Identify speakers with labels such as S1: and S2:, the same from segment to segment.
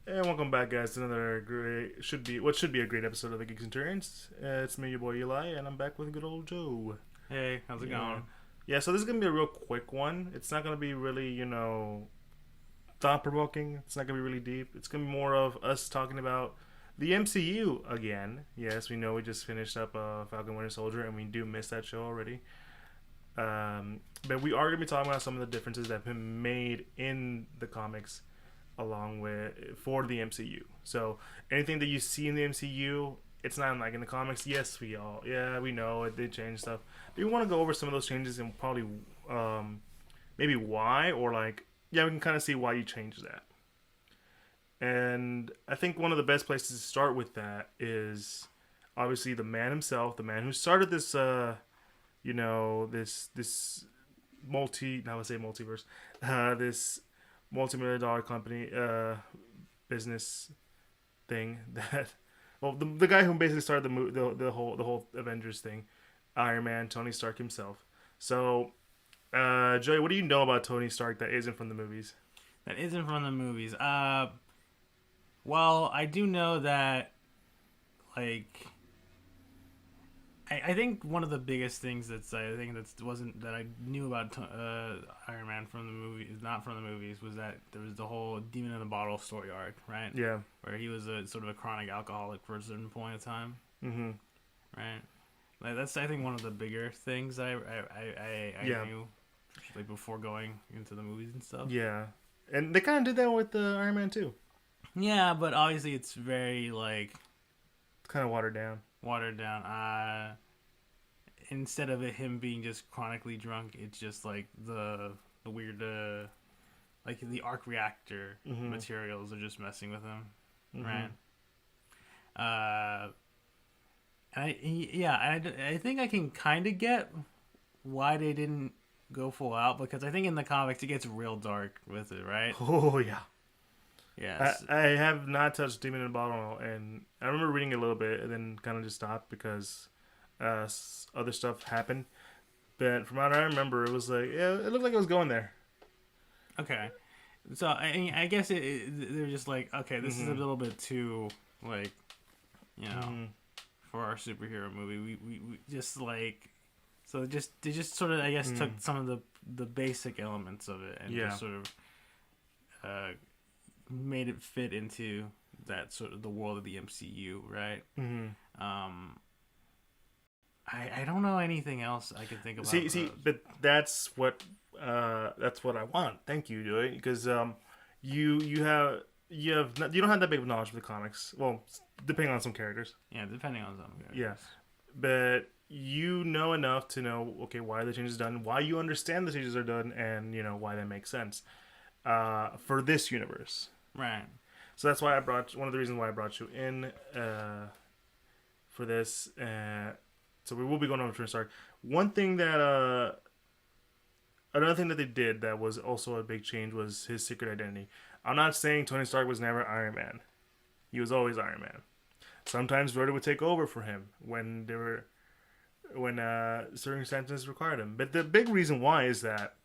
S1: And welcome back, guys, to another what should be a great episode of the Geek Centurions. It's me, your boy Eli, and I'm back with good old Joe.
S2: Hey, how's it going?
S1: Yeah, so this is gonna be a real quick one. It's not gonna be really, thought provoking. It's not gonna be really deep. It's gonna be more of us talking about the MCU again. Yes, we know we just finished up Falcon Winter Soldier, and we do miss that show already. But we are gonna be talking about some of the differences that have been made in the comics along with for the MCU. So anything that you see in the MCU, it's not like in the comics. Yes, we know it did change stuff. But we want to go over some of those changes and probably maybe why, or like we can kind of see why you changed that. And I think one of the best places to start with that is obviously the man himself, the man who started this this multiverse, this multi-million dollar company business thing that the guy who basically started the whole Avengers thing, Iron Man, Tony Stark himself. So Joey, what do you know about Tony Stark that isn't from the movies?
S2: That isn't from the movies. Well, I do know that, like, I think one of the biggest things that I knew about Iron Man from the movies, not from the movies, was that there was the whole Demon in the Bottle story arc, right?
S1: Yeah.
S2: Where he was a sort of a chronic alcoholic for a certain point of time.
S1: Mm-hmm.
S2: Right. Like, that's, I think, one of the bigger things I knew, like, before going into the movies and stuff.
S1: Yeah, and they kind of did that with Iron Man too.
S2: Yeah, but obviously it's very, like,
S1: It's kind of watered down.
S2: Instead of him being just chronically drunk, it's just like the weird like the arc reactor materials are just messing with him, right? I think I can kind of get why they didn't go full out, because I think in the comics it gets real dark with it, right?
S1: Oh yeah.
S2: Yes.
S1: I have not touched Demon in a Bottle, and I remember reading a little bit and then kind of just stopped because other stuff happened. But from what I remember, it was like, yeah, it looked like it was going there.
S2: Okay. So I guess they're just like, okay, this is a little bit too, like, for our superhero movie. We just like, so they just sort of, I guess, took some of the basic elements of it and just sort of made it fit into that sort of the world of the MCU, right? I don't know anything else I can think about.
S1: But that's what I want. Thank you, Joey, because you don't have that big of knowledge of the comics. Well, depending on some characters.
S2: Yeah, depending on some characters.
S1: Yeah, but you know enough to know, okay, why the changes are done, why you understand the changes are done, and why they make sense for this universe.
S2: Right.
S1: So that's why one of the reasons why I brought you in for this. So we will be going over Tony Stark. Another thing that they did that was also a big change was his secret identity. I'm not saying Tony Stark was never Iron Man. He was always Iron Man. Sometimes Rhoda would take over for him when circumstances required him. But the big reason why is that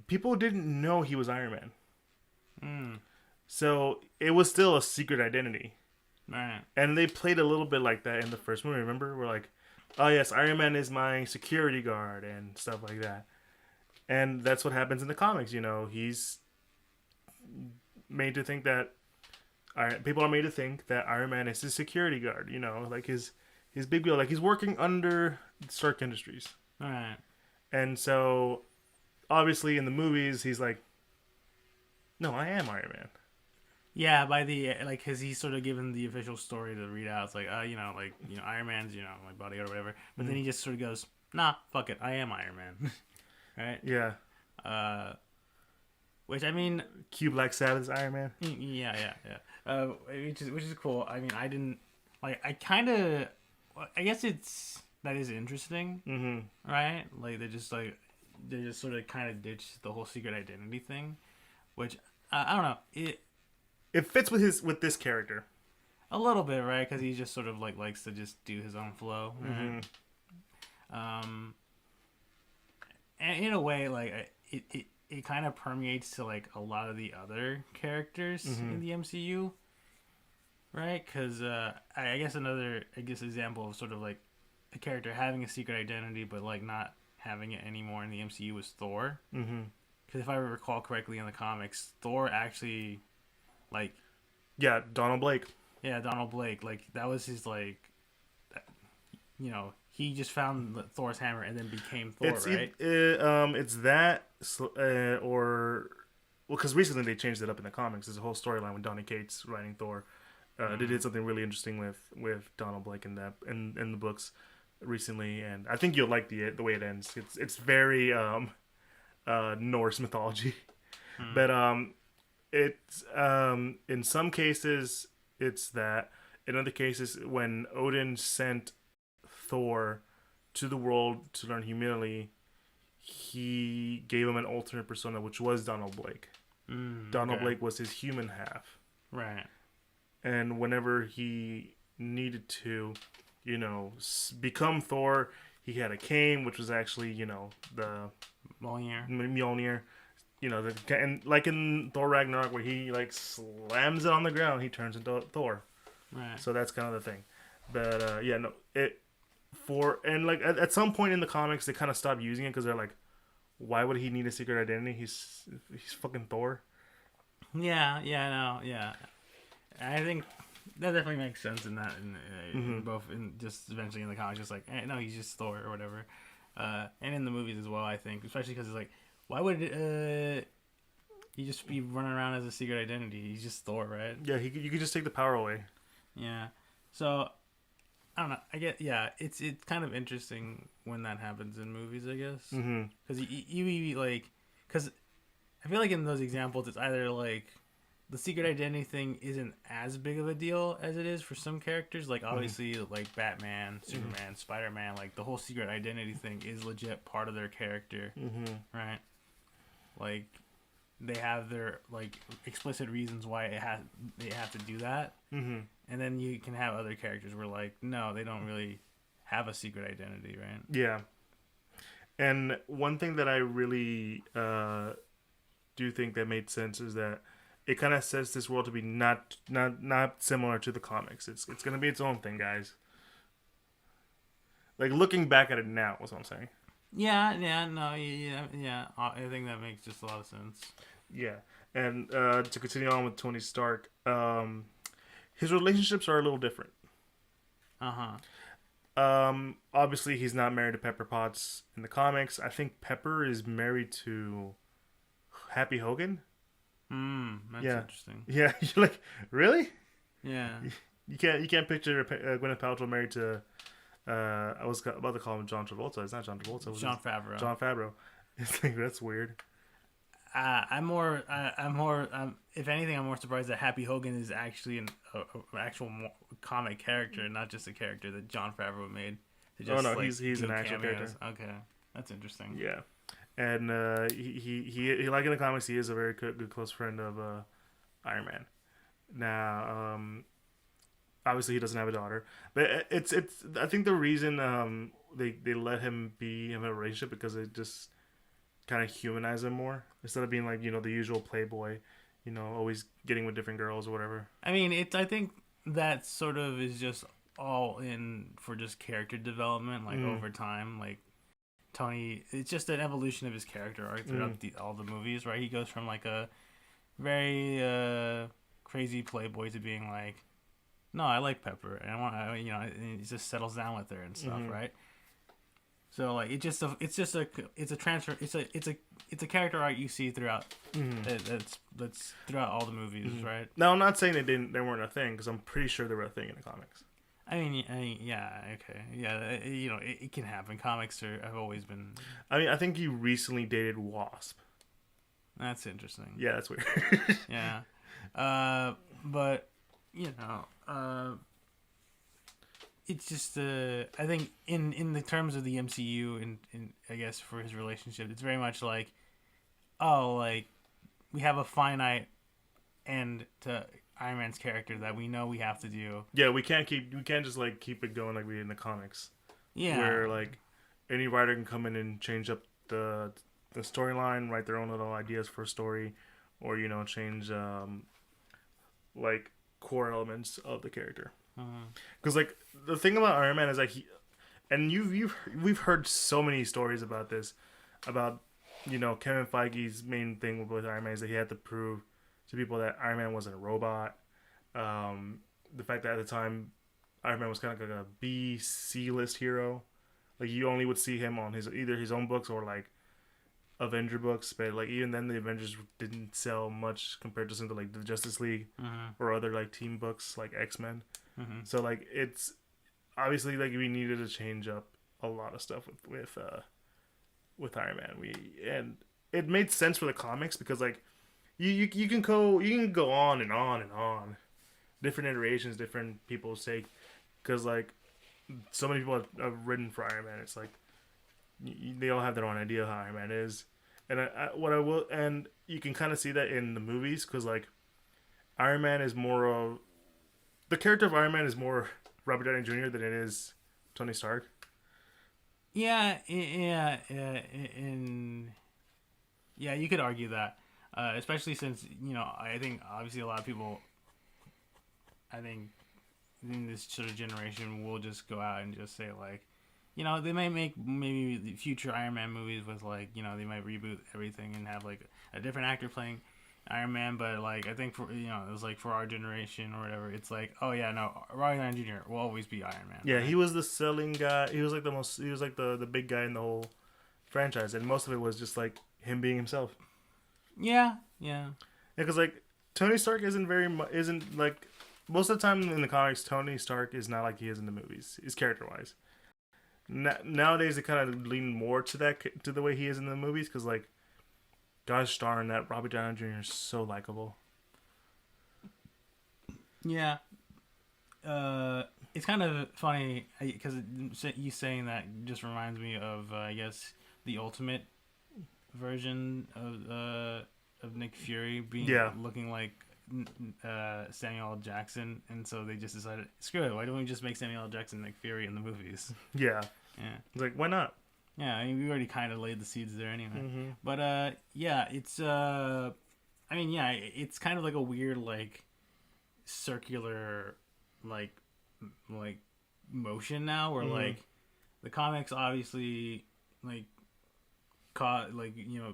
S1: people didn't know he was Iron Man. So it was still a secret identity.
S2: Right.
S1: And they played a little bit like that in the first movie. Remember? We're like, oh yes, Iron Man is my security guard and stuff like that. And that's what happens in the comics. He's made to think that people are made to think that Iron Man is his security guard. Like his big deal. Like he's working under Stark Industries.
S2: All right.
S1: And so, obviously, in the movies, he's like, no, I am Iron Man.
S2: Yeah, by the because he's sort of given the official story to read out. It's like, Iron Man's my buddy or whatever. But then he just sort of goes, nah, fuck it, I am Iron Man, right?
S1: Yeah.
S2: Which I mean,
S1: Q Black Sabbath's Iron Man.
S2: Yeah. Which is cool. I mean, I didn't like. I guess that is interesting, right? Like they just sort of kind of ditched the whole secret identity thing, which I don't know.
S1: It fits with this character
S2: a little bit, right? Because he just sort of likes to just do his own flow, right? And in a way, like it kind of permeates to like a lot of the other characters in the MCU, right? Because I guess another example of sort of like a character having a secret identity but like not having it anymore in the MCU was Thor. Because if I recall correctly in the comics, Thor actually like
S1: Donald Blake.
S2: Yeah, Donald Blake. Like that was his like, he just found Thor's hammer and then became Thor, right?
S1: It's that or well, because recently they changed it up in the comics. There's a whole storyline with Donny Cates writing Thor. They did something really interesting with Donald Blake in the books recently, and I think you'll like the way it ends. It's very Norse mythology, but it's in some cases it's that. In other cases, when Odin sent Thor to the world to learn humility, he gave him an alternate persona, which was Donald Blake. Donald Blake was his human half,
S2: right?
S1: And whenever he needed to, become Thor, he had a cane, which was actually, the Mjolnir. And like in Thor Ragnarok, where he like slams it on the ground, he turns into Thor.
S2: Right.
S1: So that's kind of the thing. But at some point in the comics, they kind of stopped using it because they're like, why would he need a secret identity? He's fucking Thor.
S2: Yeah. I think that definitely makes sense in that, in both, in just eventually in the comics, just like, no, he's just Thor or whatever. And in the movies as well, I think, especially because it's like, why would he just be running around as a secret identity? He's just Thor, right?
S1: Yeah, you could just take the power away.
S2: Yeah. So, I don't know. I get, it's kind of interesting when that happens in movies, I guess. Because you like, because I feel like in those examples, it's either like the secret identity thing isn't as big of a deal as it is for some characters. Like, obviously, like Batman, Superman, Spider-Man, like the whole secret identity thing is legit part of their character, right? Like, they have their like explicit reasons why they have to do that. And then you can have other characters where like, no, they don't really have a secret identity, right?
S1: Yeah. And one thing that I really do think that made sense is that it kind of sets this world to be not similar to the comics. It's going to be its own thing, guys. Like, looking back at it now, was what I'm saying.
S2: Yeah. I think that makes just a lot of sense.
S1: Yeah. And to continue on with Tony Stark, his relationships are a little different. Obviously, he's not married to Pepper Potts in the comics. I think Pepper is married to Happy Hogan.
S2: That's interesting.
S1: Yeah, you're like, really?
S2: Yeah.
S1: You can't picture Gwyneth Paltrow married to. I was about to call him John Travolta. It's not John Travolta.
S2: Jon Favreau.
S1: John Favreau. It's like, that's weird.
S2: I'm more. If anything, I'm more surprised that Happy Hogan is actually an actual comic character, not just a character that Jon Favreau made.
S1: He's an actual character.
S2: Okay, that's interesting.
S1: Yeah, and he like in the comics, he is a very good close friend of Iron Man. Now, obviously, he doesn't have a daughter, but it's. I think the reason they let him be in a relationship because it just kind of humanize him more instead of being like the usual playboy, always getting with different girls or whatever.
S2: I mean, I think that sort of is just all in for just character development, like over time. Like Tony, it's just an evolution of his character arc throughout all the movies, right? He goes from like a very crazy playboy to being like, no, I like Pepper, and and he just settles down with her and stuff, right? So like it's a character arc you see throughout that's throughout all the movies, right?
S1: Now I'm not saying they weren't a thing because I'm pretty sure they were a thing in the comics.
S2: I mean, yeah, okay, yeah, it can happen. Comics have always been.
S1: I mean, I think he recently dated Wasp.
S2: That's interesting.
S1: Yeah, that's weird.
S2: Yeah, but it's just I think in the terms of the MCU and I guess for his relationship, it's very much like, like we have a finite end to Iron Man's character that we know we have to do.
S1: Yeah, we can't just like keep it going like we did in the comics.
S2: Yeah,
S1: where like any writer can come in and change up the the storyline, write their own little ideas for a story, or change like core elements of the character. Because like the thing about Iron Man is like we've heard so many stories about this, about Kevin Feige's main thing with Iron Man is that he had to prove to people that Iron Man wasn't a robot. The fact that at the time Iron Man was kind of like a B-C list hero, like you only would see him on either his own books or like Avenger books, but like even then the Avengers didn't sell much compared to something like the Justice League or other like team books like X-Men. So like it's obviously like we needed to change up a lot of stuff with Iron Man. And it made sense for the comics because like you can go on and on and on, different iterations, different people say, because like so many people have written for Iron Man. It's like they all have their own idea of how Iron Man is, and you can kind of see that in the movies because like Iron Man is more of the character of Iron Man is more Robert Downey Jr. than it is Tony Stark.
S2: Yeah, you could argue that, especially since I think obviously a lot of people, I think in this sort of generation will just go out and just say like, they might make maybe the future Iron Man movies with like they might reboot everything and have like a different actor playing Iron Man, but like I think for it was like for our generation or whatever, it's like, oh yeah, no, Robert Downey Jr. will always be Iron Man.
S1: Yeah,
S2: right?
S1: he was the selling guy. He was like the big guy in the whole franchise, and most of it was just like him being himself.
S2: Yeah.
S1: Because like Tony Stark isn't like most of the time in the comics, Tony Stark is not like he is in the movies. Is character wise. Nowadays, they kind of lean more to the way he is in the movies because like. Gosh darn, that Robert Downey Jr. is so likable.
S2: Yeah. It's kind of funny because you saying that just reminds me of I guess the Ultimate version of Nick Fury looking like Samuel L. Jackson, and so they just decided, screw it, why don't we just make Samuel L. Jackson Nick Fury in the movies?
S1: Yeah. It's like, why not?
S2: Yeah, I mean, we already kind of laid the seeds there anyway. But yeah, it's it's kind of like a weird like circular like motion now where like the comics obviously like caught like the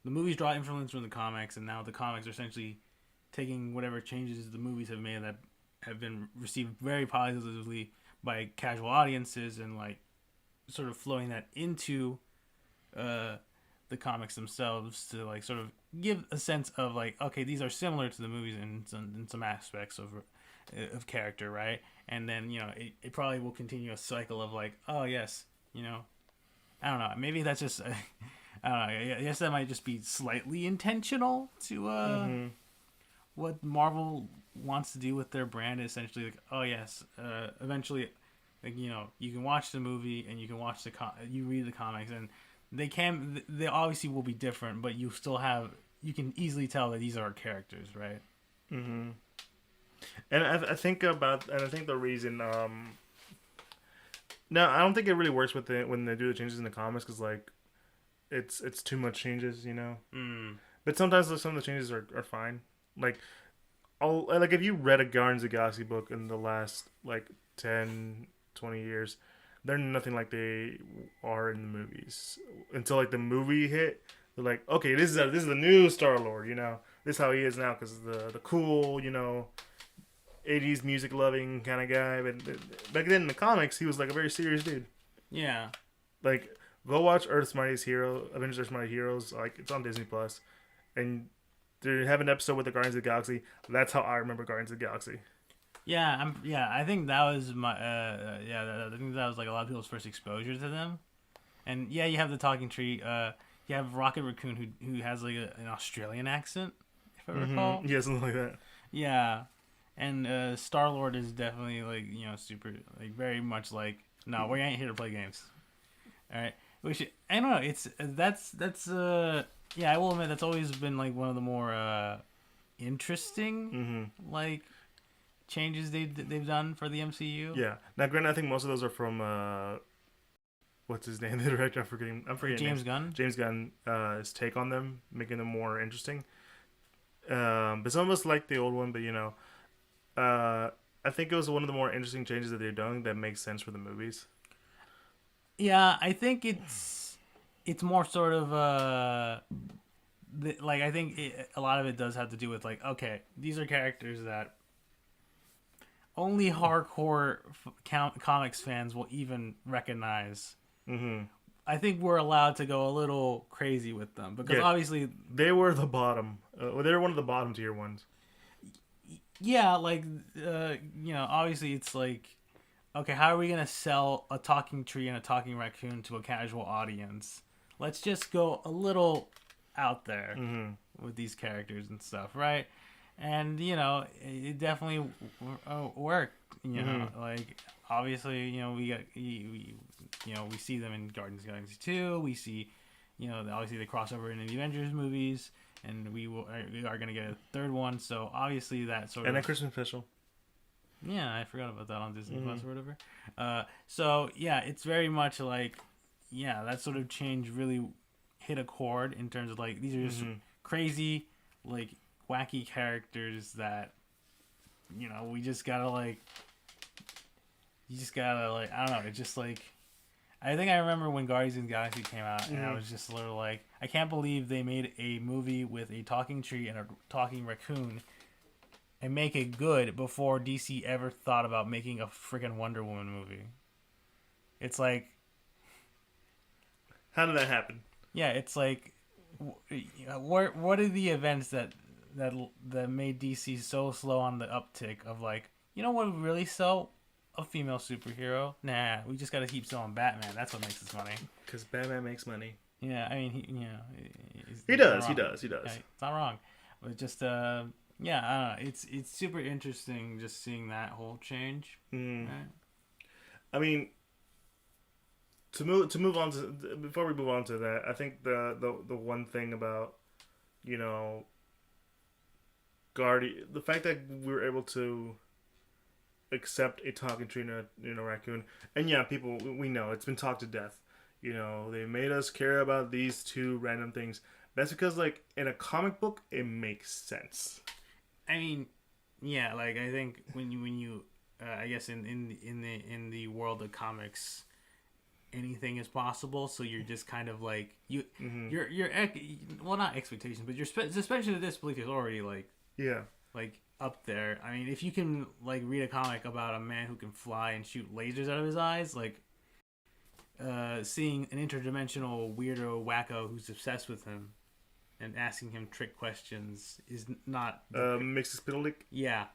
S2: movies draw influence from the comics, and now the comics are essentially taking whatever changes the movies have made that have been received very positively by casual audiences and like sort of flowing that into the comics themselves to like sort of give a sense of like, okay, these are similar to the movies in some aspects of character, right? And then it probably will continue a cycle of like, oh yes, I don't know, maybe that's just I don't know, I guess that might just be slightly intentional to what Marvel wants to do with their brand, essentially like, oh yes, eventually like, you can watch the movie and you can watch you read the comics, and they obviously will be different, but you can easily tell that these are characters, right?
S1: And I think the reason no, I don't think it really works with when they do the changes in the comics because like it's too much changes, But sometimes some of the changes are fine. Like if you read a Guardians of the Galaxy book in the last like 10, 20 years, they're nothing like they are in the movies. Until like the movie hit, they're like, okay, this is the new Star-Lord, This is how he is now because the cool, 80s music loving kind of guy. But back then in the comics, he was like a very serious dude.
S2: Yeah.
S1: Like, go watch Avengers Earth's Mighty Heroes. Like, it's on Disney Plus, and they have an episode with the Guardians of the Galaxy. That's how I remember Guardians of the Galaxy.
S2: Yeah, I think that was my I think that was like a lot of people's first exposure to them. And yeah, you have the talking tree. You have Rocket Raccoon who has like an Australian accent, if I recall.
S1: Yeah, something like that.
S2: Yeah, and Star-Lord is definitely like super like very much like, no, we ain't here to play games. All right, I don't know. That's yeah, I will admit that's always been like one of the more interesting like changes they've done for the MCU.
S1: Yeah. Now, granted, I think most of those are from what's his name? The director, I'm forgetting
S2: James
S1: names.
S2: Gunn.
S1: James Gunn, his take on them, making them more interesting. But some of us like the old one, but I think it was one of the more interesting changes that they've done that makes sense for the movies.
S2: Yeah, I think it's more sort of like I think a lot of it does have to do with like, okay, these are characters that only hardcore comics fans will even recognize.
S1: Mm-hmm.
S2: I think we're allowed to go a little crazy with them because obviously
S1: they were the bottom. They were one of the bottom tier ones.
S2: Yeah, like obviously it's like, okay, how are we gonna sell a talking tree and a talking raccoon to a casual audience? Let's just go a little out there with these characters and stuff, right? And it definitely worked. Like obviously, we see them in Guardians of the Galaxy 2. We see, obviously the crossover in the Avengers movies, and we are gonna get a third one. So obviously that sort
S1: and
S2: of
S1: a Christmas special.
S2: Yeah, I forgot about that on Disney Plus or whatever. So yeah, it's very much like, yeah, that sort of change really hit a chord in terms of like these are just crazy, like wacky characters that we just gotta like. You just gotta like, I don't know. It's just like, I think I remember when Guardians of the Galaxy came out, and I was just a little like, I can't believe they made a movie with a talking tree and a talking raccoon and make it good before DC ever thought about making a freaking Wonder Woman movie. It's like,
S1: how did that happen?
S2: Yeah, it's like, what are the events that made DC so slow on the uptick of like, what would really sell? A female superhero? Nah, we just gotta keep selling Batman. That's what makes us money.
S1: Because Batman makes money.
S2: Yeah, I mean,
S1: he does. Yeah,
S2: it's not wrong, but just yeah, I don't know. It's super interesting just seeing that whole change. Right?
S1: I mean, to move on to before we move on to that, I think the one thing about the fact that we were able to accept a talking tree and a raccoon, and yeah, people, we know it's been talked to death. They made us care about these two random things. That's because, like, in a comic book, it makes sense.
S2: I mean, yeah, like I think when you I guess in the world of comics, anything is possible. So you're just kind of like your well, not expectations, but your suspension of disbelief is already like up there. I mean, if you can like read a comic about a man who can fly and shoot lasers out of his eyes, like seeing an interdimensional weirdo wacko who's obsessed with him and asking him trick questions is not
S1: makes a spittle lick.
S2: Yeah,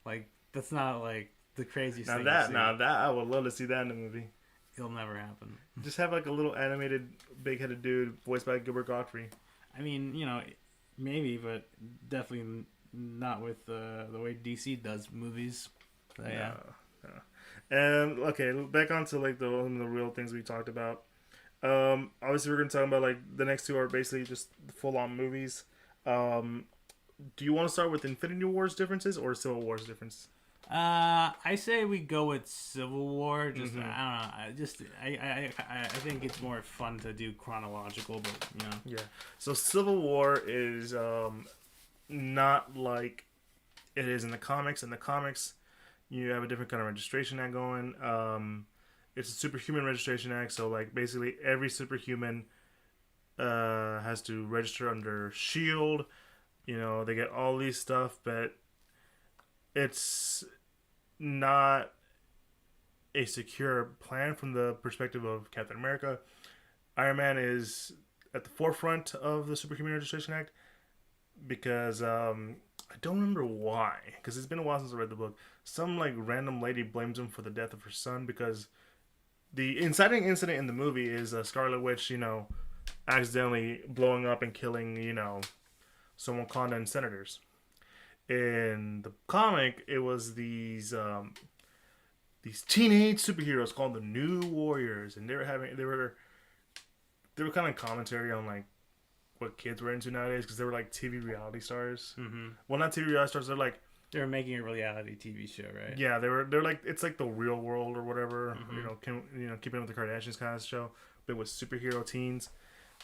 S2: like that's not like the craziest thing.
S1: Now that I would love to see that in the movie.
S2: It'll never happen.
S1: Just have like a little animated big-headed dude voiced by Gilbert Gottfried.
S2: I mean, maybe, but definitely not with the way DC does movies. So, yeah.
S1: And okay, back onto like the real things we talked about. Obviously, we're gonna talk about like the next two are basically just full-on movies. Do you want to start with Infinity War's differences or Civil War's difference?
S2: I say we go with Civil War. Just I don't know. I think it's more fun to do chronological, but
S1: Yeah. So Civil War is not like it is in the comics. In the comics, you have a different kind of registration act going. It's a superhuman registration act, so like basically every superhuman has to register under SHIELD. They get all these stuff, but it's not a secure plan from the perspective of Captain America. Iron Man is at the forefront of the Superhuman Registration Act because I don't remember why, because it's been a while since I read the book. Some like random lady blames him for the death of her son because the inciting incident in the movie is Scarlet Witch, accidentally blowing up and killing, some Wakandan senators. In the comic, it was these teenage superheroes called the New Warriors, and they were kind of commentary on like what kids were into nowadays because they were like TV reality stars. Mm-hmm. Well, not TV reality stars.
S2: They were making a reality TV show, right?
S1: Yeah, they're like it's like the Real World or whatever. Mm-hmm. Keeping up with the Kardashians kind of show. bit with superhero teens,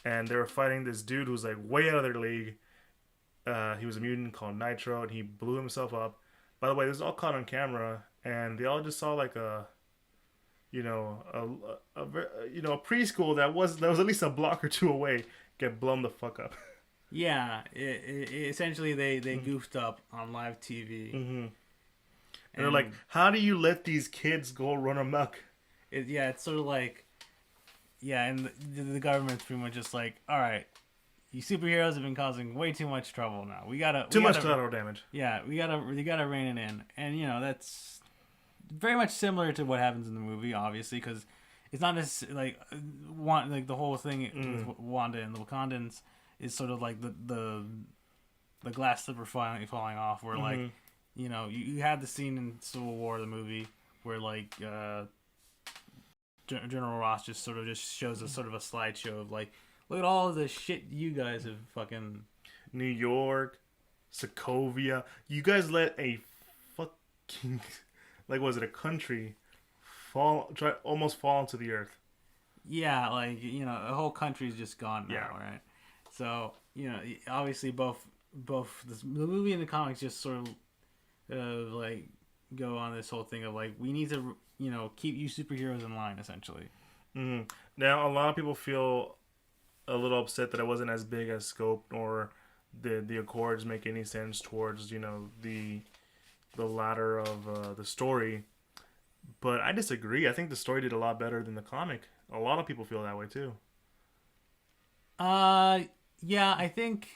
S1: and they were fighting this dude who's like way out of their league. He was a mutant called Nitro, and he blew himself up. By the way, this is all caught on camera, and they all just saw like a preschool that was at least a block or two away get blown the fuck up.
S2: Yeah, essentially they goofed up on live TV.
S1: Mm-hmm. And they're like, how do you let these kids go run amok?
S2: It's sort of like, and the government's pretty much just like, all right, you superheroes have been causing way too much trouble now. Too much collateral damage. Yeah, you gotta rein it in, and that's very much similar to what happens in the movie, obviously, because it's not necessarily like the whole thing with Wanda and the Wakandans is sort of like the glass slipper falling off, where like you had the scene in Civil War, the movie, where like General Ross just shows a sort of a slideshow of like, look at all of the shit you guys have fucking
S1: New York, Sokovia. You guys let a fucking a country almost fall into the earth.
S2: Yeah, like a whole country's just gone now, right? So obviously both the movie and the comics just sort of like go on this whole thing of like, we need to keep you superheroes in line, essentially.
S1: Mm-hmm. Now a lot of people feel a little upset that it wasn't as big as Scope, or the Accords make any sense towards the latter of the story. But I disagree. I think the story did a lot better than the comic. A lot of people feel that way too.
S2: Yeah, I think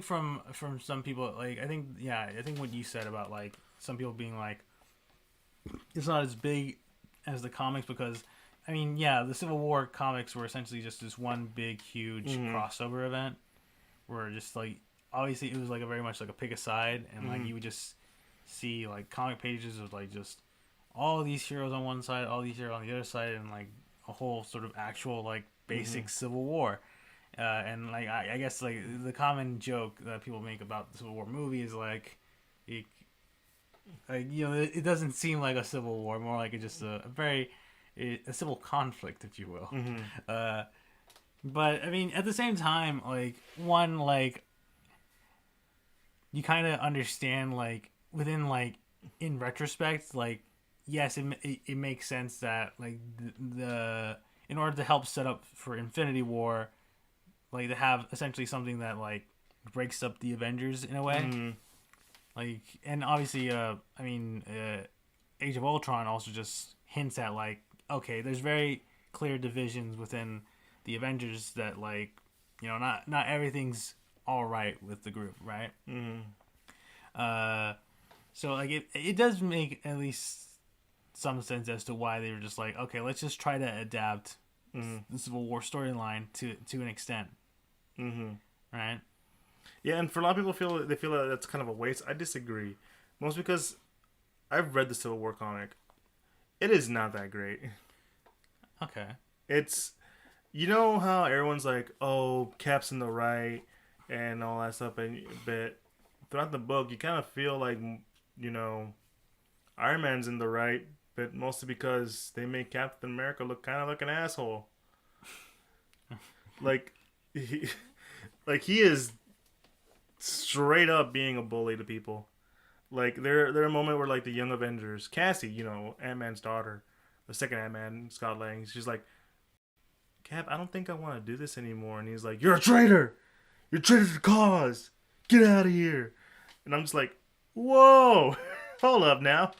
S2: from some people, like, I think what you said about like some people being like, it's not as big as the comics, because I mean, the Civil War comics were essentially just this one big huge crossover event where just like, obviously it was like a very much like a pick a side, and like you would just see like comic pages of like just all these heroes on one side, all these heroes on the other side, and like a whole sort of actual like basic Civil War. And like I guess like the common joke that people make about the Civil War movie is like, it doesn't seem like a Civil War, more like it's just a civil conflict, if you will. But I mean, at the same time, like you kind of understand, like within like in retrospect, like yes, it makes sense that like the in order to help set up for Infinity War, like to have essentially something that like breaks up the Avengers in a way. Like, and obviously, Age of Ultron also just hints at like, okay, there's very clear divisions within the Avengers that like, not everything's all right with the group, right? So like it does make at least some sense as to why they were just like, okay, let's just try to adapt the Civil War storyline to an extent, right?
S1: Yeah, and for a lot of people feel that that's kind of a waste. I disagree, mostly because I've read the Civil War comic. It is not that great.
S2: Okay.
S1: It's, how everyone's like, oh, Cap's in the right and all that stuff, but throughout the book you kind of feel like Iron Man's in the right, but mostly because they make Captain America look kind of like an asshole. like he is straight up being a bully to people. Like there a moment where like the Young Avengers, Cassie, Ant-Man's daughter, the second Ant-Man, Scott Lang, she's like, Cap, I don't think I want to do this anymore. And he's like, you're a traitor. You're a traitor to the cause. Get out of here. And I'm just like, whoa, hold up now.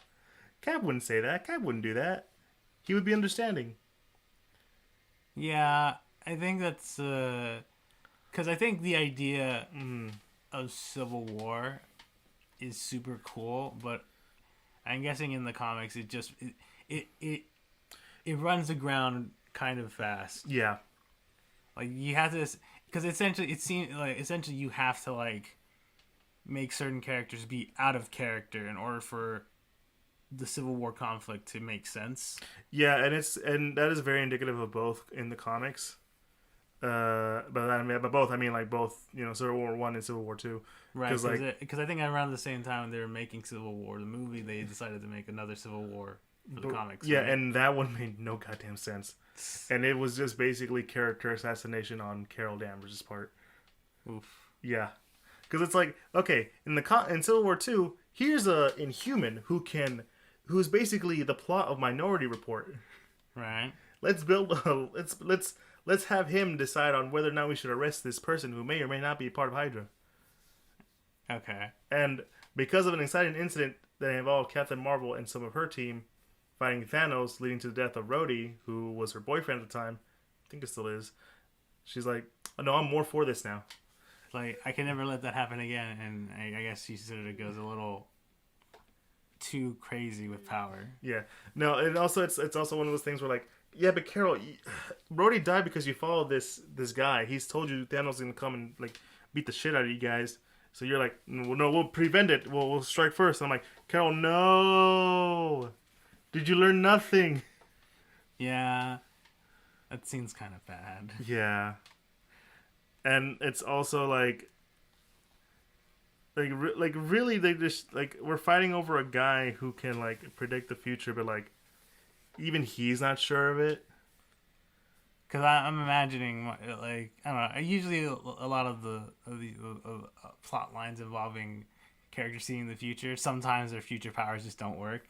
S1: Cap wouldn't say that. Cap wouldn't do that. He would be understanding.
S2: Yeah, I think that's because I think the idea of Civil War is super cool, but I'm guessing in the comics it runs the ground kind of fast.
S1: Yeah,
S2: like you have to, because essentially it seems like you have to like make certain characters be out of character in order for the Civil War conflict to make sense.
S1: Yeah, and that is very indicative of both in the comics. But both, I mean like both, Civil War 1 and Civil War 2.
S2: Right, because I think around the same time they were making Civil War, the movie, they decided to make another Civil War for the comics.
S1: Yeah,
S2: right?
S1: and that one made no goddamn sense. And it was just basically character assassination on Carol Danvers' part.
S2: Oof.
S1: Yeah. Because it's like, okay, in Civil War 2, here's a Inhuman who's basically the plot of Minority Report.
S2: Right.
S1: Let's let's have him decide on whether or not we should arrest this person who may or may not be part of Hydra.
S2: Okay.
S1: And because of an exciting incident that involved Captain Marvel and some of her team fighting Thanos, leading to the death of Rhodey, who was her boyfriend at the time, I think it still is, she's like, oh, no, I'm more for this now.
S2: Like, I can never let that happen again, and I guess she sort of goes a little too crazy with power.
S1: Yeah. No, and also it's also one of those things where, like, yeah, but Carol, Rhodey died because you followed this guy. He's told you Thanos is going to come and, like, beat the shit out of you guys. So you're like, well, no, we'll prevent it. We'll strike first. And I'm like, Carol, no. Did you learn nothing?
S2: Yeah. That seems kind of bad.
S1: Yeah. And it's also like really, they just, like, we're fighting over a guy who can, like, predict the future, but, like, even he's not sure of it.
S2: Because I'm imagining, like, I don't know. Usually, a lot of the plot lines involving characters seeing the future, sometimes their future powers just don't work,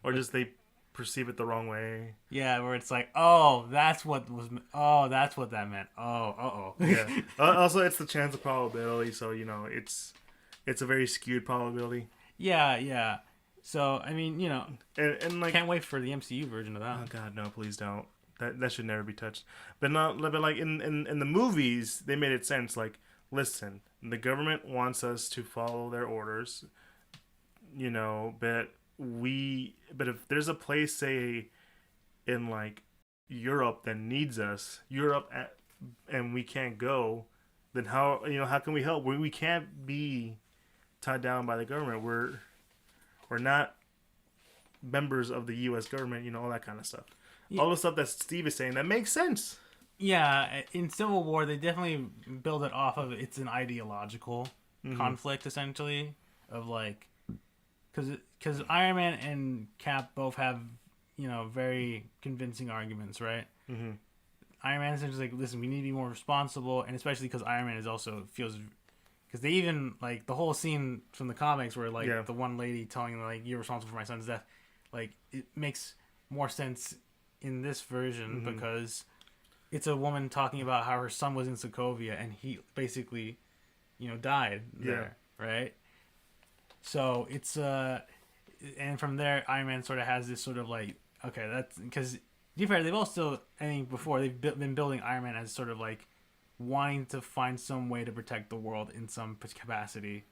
S1: Or just they perceive it the wrong way.
S2: Yeah, where it's like, that's what that meant.
S1: Yeah. Also, it's the chance of probability, so you know it's a very skewed probability.
S2: Yeah. So I mean, you know,
S1: and like,
S2: can't wait for the MCU version of that.
S1: Oh God, no! Please don't. That should never be touched. But like in the movies, they made it sense. Like, listen, the government wants us to follow their orders, you know. But if there's a place, say, in like Europe that needs us, and we can't go, then how can we help? We can't be tied down by the government. We're not members of the U.S. government. You know, all that kind of stuff. Yeah. All the stuff that Steve is saying, that makes sense.
S2: Yeah, in Civil War, they definitely build it off of it's an ideological conflict, essentially, of like, because Iron Man and Cap both have, you know, very convincing arguments, right? Mm-hmm. Iron Man is essentially like, listen, we need to be more responsible, and especially because Iron Man is also feels, because they even, like, the whole scene from the comics where, like, the one lady telling him, like, you're responsible for my son's death, like, it makes more sense in this version because it's a woman talking about how her son was in Sokovia and he basically, you know, died there, right? So it's and from there, Iron Man sort of has this sort of like, okay, that's because to be fair, they've also, I think before they've been building Iron Man as sort of like wanting to find some way to protect the world in some capacity.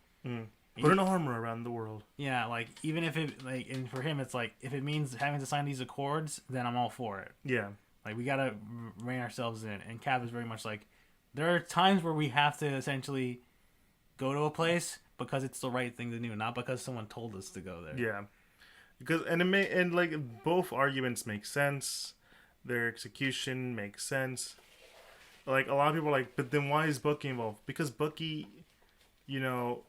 S1: Put an armor around the world.
S2: Yeah, like, even if it, like, and for him, it's like, if it means having to sign these accords, then I'm all for it.
S1: Yeah.
S2: Like, we gotta rein ourselves in. And Cap is very much like, there are times where we have to essentially go to a place because it's the right thing to do, not because someone told us to go there.
S1: Yeah. Because, like, both arguments make sense. Their execution makes sense. Like, a lot of people are like, but then why is Bucky involved? Because Bucky, you know,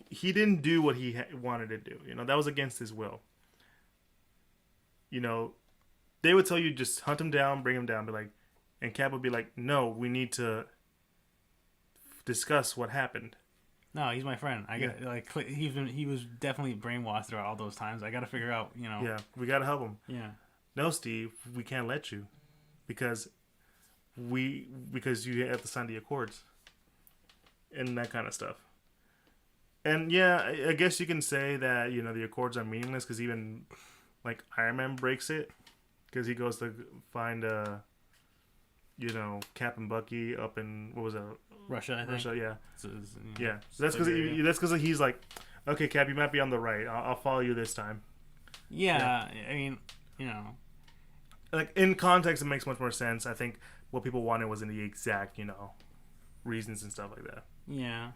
S1: he didn't do what he wanted to do. You know, that was against his will. You know, they would tell you just hunt him down, bring him down, but like, and Cap would be like, no, we need to discuss what happened.
S2: No, he's my friend. He was definitely brainwashed throughout all those times. I got to figure out, you know.
S1: Yeah, we got to help him.
S2: Yeah.
S1: No, Steve, we can't let you because you have to sign the accords and that kind of stuff. And yeah, I guess you can say that, you know, the accords are meaningless because even, like, Iron Man breaks it because he goes to find, you know, Cap and Bucky up in, what was that?
S2: Russia, I think.
S1: Russia, yeah.
S2: So
S1: yeah. So that's because he's like, okay, Cap, you might be on the right. I'll follow you this time.
S2: Yeah, I mean, you know.
S1: Like, in context, it makes much more sense. I think what people wanted wasn't the exact, you know, reasons and stuff like that.
S2: Yeah.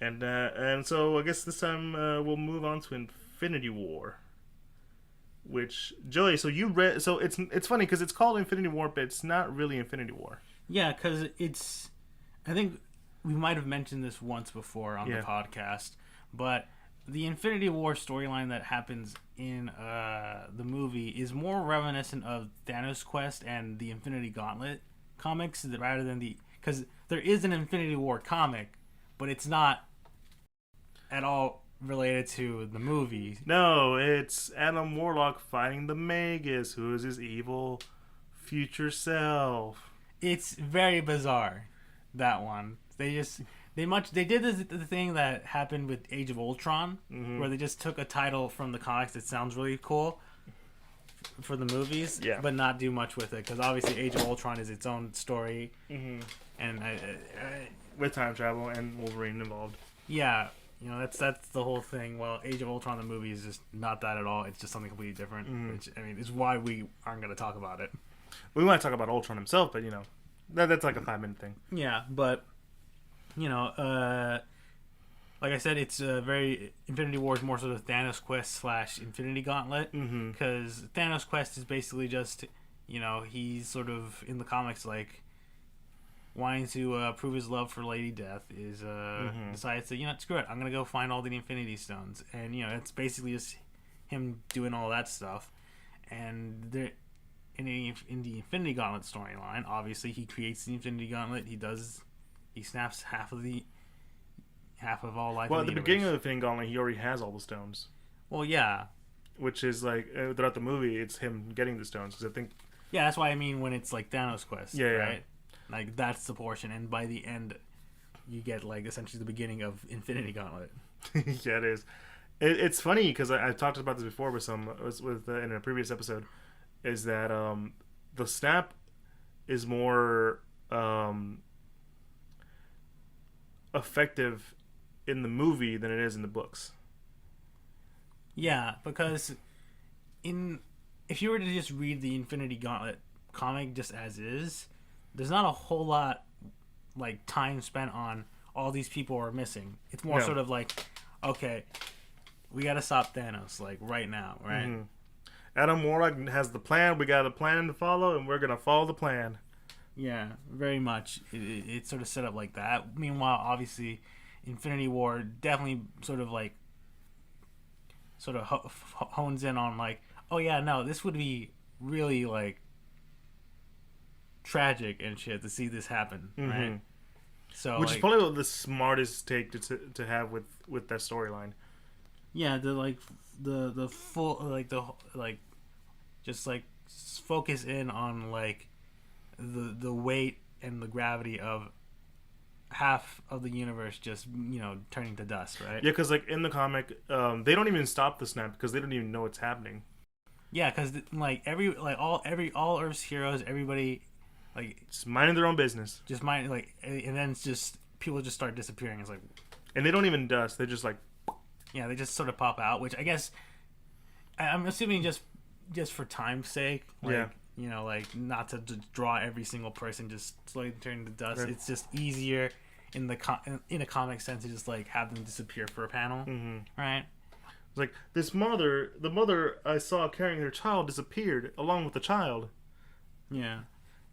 S1: And so I guess this time we'll move on to Infinity War, which, Joey, so you read, so it's funny because it's called Infinity War, but it's not really Infinity War.
S2: Yeah, because I think we might have mentioned this once before on the podcast, but the Infinity War storyline that happens in the movie is more reminiscent of Thanos' Quest and the Infinity Gauntlet comics rather than because there is an Infinity War comic, but it's not at all related to the movie.
S1: No, it's Adam Warlock fighting the Magus, who is his evil future self.
S2: It's very bizarre, that one. They did the thing that happened with Age of Ultron, where they just took a title from the comics that sounds really cool for the movies, but not do much with it, because obviously Age of Ultron is its own story, and
S1: with time travel and Wolverine involved.
S2: Yeah, that's the whole thing. Well, Age of Ultron, the movie, is just not that at all. It's just something completely different, which, I mean, is why we aren't going to talk about it.
S1: We might talk about Ultron himself, but, that's like a 5-minute thing.
S2: Yeah, but, like I said, it's very... Infinity War is more sort of Thanos Quest / Infinity Gauntlet, because Thanos Quest is basically just, he's sort of, in the comics, like, wanting to prove his love for Lady Death, is decides to, screw it, I'm going to go find all the Infinity Stones. And, it's basically just him doing all that stuff. And there... In the Infinity Gauntlet storyline, obviously he creates the Infinity Gauntlet. He snaps half of all life.
S1: Well, at the beginning of the Infinity Gauntlet, he already has all the stones.
S2: Well, yeah.
S1: Which is like throughout the movie, it's him getting the stones, because I think.
S2: Yeah, that's why I mean when it's like Thanos Quest,
S1: yeah,
S2: right? Yeah. Like that's the portion, and by the end, you get like essentially the beginning of Infinity Gauntlet.
S1: Yeah, it is. It's funny because I talked about this before in a previous episode. Is that the snap is more effective in the movie than it is in the books.
S2: Yeah, because if you were to just read the Infinity Gauntlet comic just as is, there's not a whole lot like time spent on all these people are missing. It's more sort of like, okay, we got to stop Thanos like right now, right? Mm-hmm.
S1: Adam Warlock has the plan. We got a plan to follow, and we're gonna follow the plan.
S2: Yeah, very much. It's sort of set up like that. Meanwhile, obviously, Infinity War definitely sort of hones in on like, oh yeah, no, this would be really like tragic and shit to see this happen, right? So,
S1: which is probably the smartest take to have with that storyline.
S2: Yeah, the full just focus in on like the weight and the gravity of half of the universe just turning to dust, right?
S1: Yeah, because like in the comic, they don't even stop the snap because they don't even know what's happening.
S2: Yeah, because all Earth's heroes, everybody
S1: just minding their own business,
S2: and then it's just people just start disappearing. It's like,
S1: and they don't even dust; they're just like.
S2: Yeah, they just sort of pop out, which I guess I'm assuming just for time's sake, not to draw every single person just slowly turning to dust. Right. It's just easier in a comic sense to just like have them disappear for a panel, right?
S1: It's like the mother I saw carrying her child disappeared along with the child.
S2: Yeah,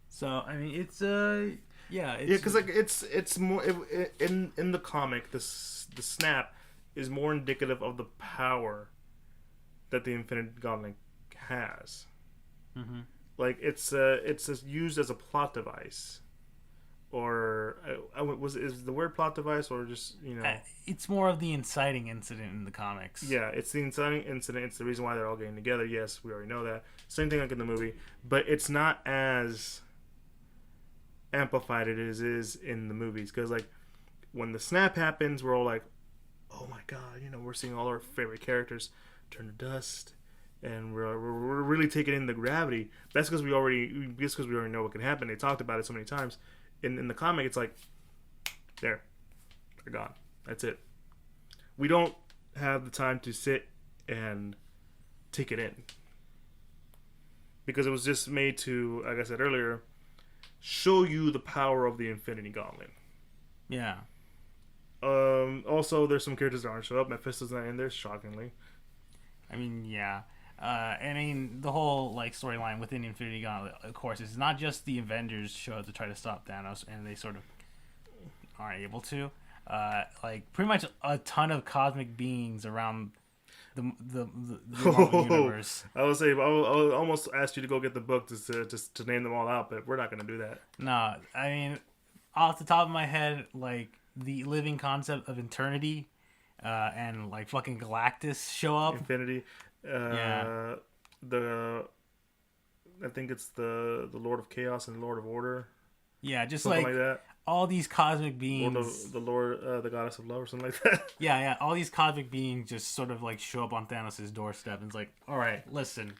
S2: so I mean it's
S1: because like it's more in the comic the snap is more indicative of the power that the Infinite Gauntlet has. Like it's used as a plot device, or is the word plot device, or just
S2: it's more of the inciting incident in the comics.
S1: Yeah, it's the inciting incident. It's the reason why they're all getting together. Yes, we already know that. Same thing like in the movie, but it's not as amplified as it is in the movies, because like when the snap happens, we're all like, oh my god, we're seeing all our favorite characters turn to dust, and we're really taking in the gravity. That's because we already know what can happen. They talked about it so many times. In the comic, it's like, they're gone. That's it. We don't have the time to sit and take it in, because it was just made to, like I said earlier, show you the power of the Infinity Gauntlet.
S2: Yeah.
S1: Also, there's some characters that aren't show up. Mephisto's not in there, shockingly.
S2: I mean, yeah. The whole storyline within Infinity Gauntlet, of course, is not just the Avengers show up to try to stop Thanos, and they sort of are able to. like pretty much a ton of cosmic beings around the Marvel universe.
S1: I would say I would almost ask you to go get the book to name them all out, but we're not gonna do that.
S2: No, I mean, off the top of my head, like the living concept of eternity, and like fucking Galactus show up.
S1: Infinity.
S2: Yeah.
S1: The I think it's the Lord of Chaos and Lord of Order.
S2: Yeah, just
S1: Something like that.
S2: all these cosmic beings.
S1: The goddess of love, or something like that.
S2: Yeah. All these cosmic beings just sort of like show up on Thanos' doorstep, and it's like, all right, listen,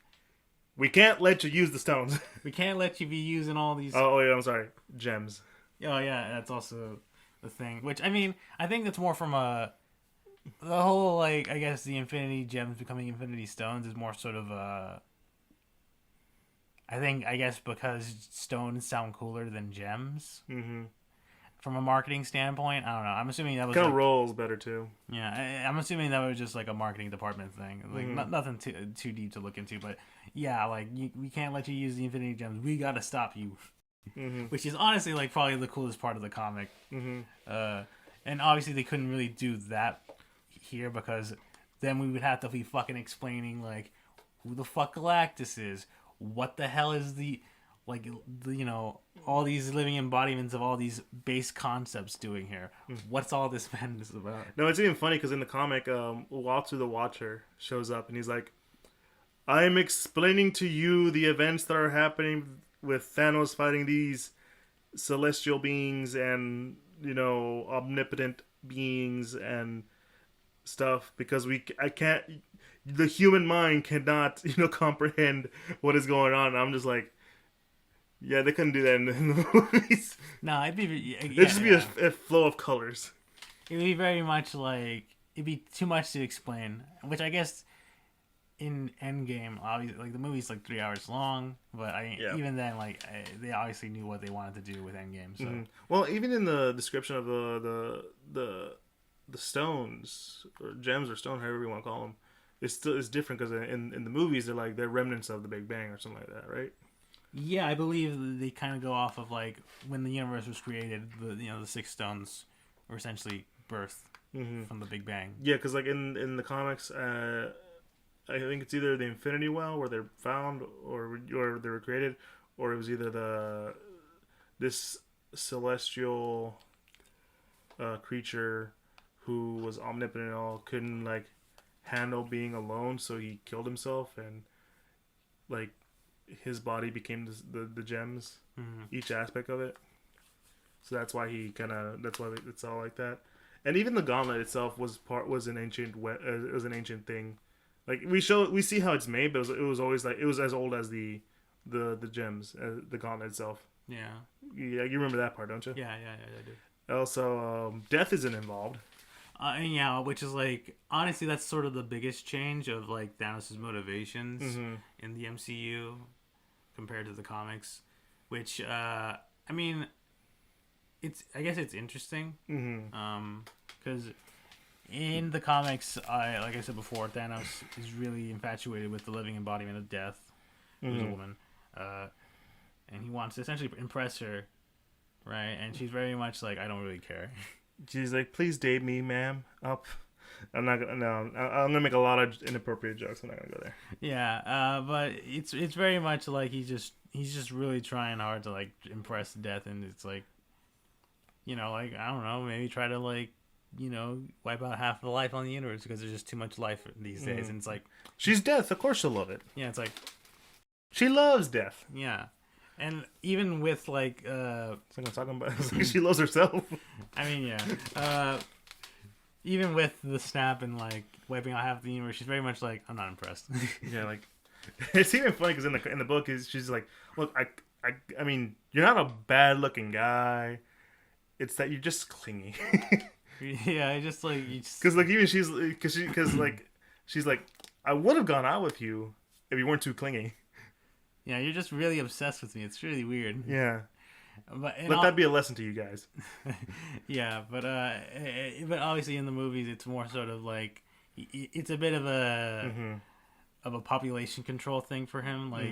S1: We can't let you use the stones.
S2: we can't let you be using all these.
S1: Oh yeah, I'm sorry. Gems.
S2: Oh yeah, that's also the thing. Which I mean, I think that's more from the whole like I guess the Infinity Gems becoming Infinity Stones is more sort of I guess because stones sound cooler than gems.
S1: Mm-hmm.
S2: From a marketing standpoint, I don't know. I'm assuming that was
S1: Kind of
S2: like,
S1: rolls better too.
S2: yeah. I'm assuming that was just like a marketing department thing, like nothing too deep to look into. But yeah, like we can't let you use the Infinity Gems. We gotta stop you.
S1: Mm-hmm.
S2: Which is honestly like probably the coolest part of the comic.
S1: Mm-hmm.
S2: And obviously they couldn't really do that here because then we would have to be fucking explaining like who the fuck Galactus is. What the hell is all these living embodiments of all these base concepts doing here? What's all this madness about?
S1: No, it's even funny because in the comic, Walter the Watcher shows up and he's like, "I am explaining to you the events that are happening with Thanos fighting these celestial beings and omnipotent beings and stuff because the human mind cannot comprehend what is going on." And I'm just like, yeah, they couldn't do that in the movies.
S2: No, it'd
S1: just be a flow of colors.
S2: It'd be very much like it'd be too much to explain, which I guess in Endgame, obviously, like the movie's like 3 hours long, but even then, like they obviously knew what they wanted to do with Endgame. So,
S1: well, even in the description of the stones or gems or stone, however you want to call them, it's different because in the movies they're remnants of the Big Bang or something like that, right?
S2: Yeah, I believe they kind of go off of like when the universe was created, the six stones were essentially birthed from the Big Bang.
S1: Yeah, because like in the comics, I think it's either the Infinity Well where they're found or they were created, or it was either this celestial creature who was omnipotent and all couldn't like handle being alone, so he killed himself and like his body became the gems, each aspect of it. So that's why it's all like that. And even the gauntlet itself was an ancient thing. Like we see how it's made, but it was always like it was as old as the gems, the gauntlet itself.
S2: Yeah.
S1: Yeah, you remember that part, don't you?
S2: Yeah, I do.
S1: Also, death isn't involved.
S2: And yeah, which is like honestly, that's sort of the biggest change of like Thanos' motivations in the MCU compared to the comics. Which I mean, I guess it's interesting. Because in the comics, like I said before, Thanos is really infatuated with the living embodiment of death, who's a woman, and he wants to essentially impress her, right? And she's very much like, I don't really care.
S1: She's like, please date me, ma'am. I'm not gonna. No, I'm gonna make a lot of inappropriate jokes. I'm not gonna go there.
S2: Yeah, but it's very much like he's just really trying hard to like impress Death, and it's like, like I don't know, maybe try to like, wipe out half of the life on the universe because there's just too much life these days, and it's like
S1: she's Death. Of course she'll love it.
S2: Yeah, it's like
S1: she loves Death.
S2: Yeah. And even with like
S1: I'm talking about she loves herself.
S2: I mean, yeah. Even with the snap and like wiping out half the universe, she's very much like, I'm not impressed.
S1: Yeah, like it's even funny because in the book she's like, look, I mean, you're not a bad looking guy. It's that you're just clingy.
S2: Yeah, I just like
S1: because like even she's like, I would have gone out with you if you weren't too clingy.
S2: Yeah, you're just really obsessed with me. It's really weird.
S1: Yeah. Let that be a lesson to you guys.
S2: Yeah, but obviously in the movies it's more sort of like it's a bit of a population control thing for him. Like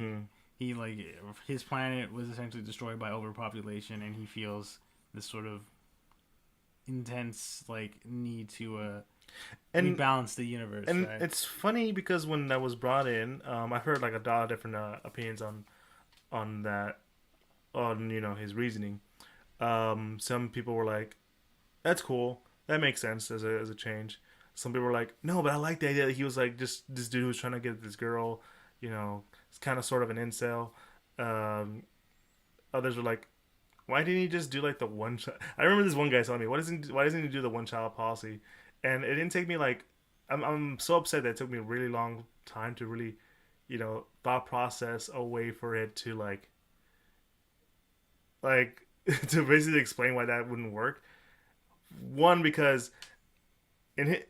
S2: he like his planet was essentially destroyed by overpopulation, and he feels this sort of intense like need to
S1: And
S2: rebalance the universe,
S1: and
S2: right?
S1: it's funny because when that was brought in, I've heard like a lot of different opinions on that, on his reasoning. Some people were like, "That's cool, that makes sense as a change." Some people were like, "No, but I like the idea that he was like just this dude who's trying to get this girl, it's kind of sort of an incel." Um, Others were like, "Why didn't he just do like the one?" I remember this one guy telling me, "Why doesn't he do the one child policy?" And it didn't take me like, I'm so upset that it took me a really long time to really, thought process a way for it to like to basically explain why that wouldn't work. One, because in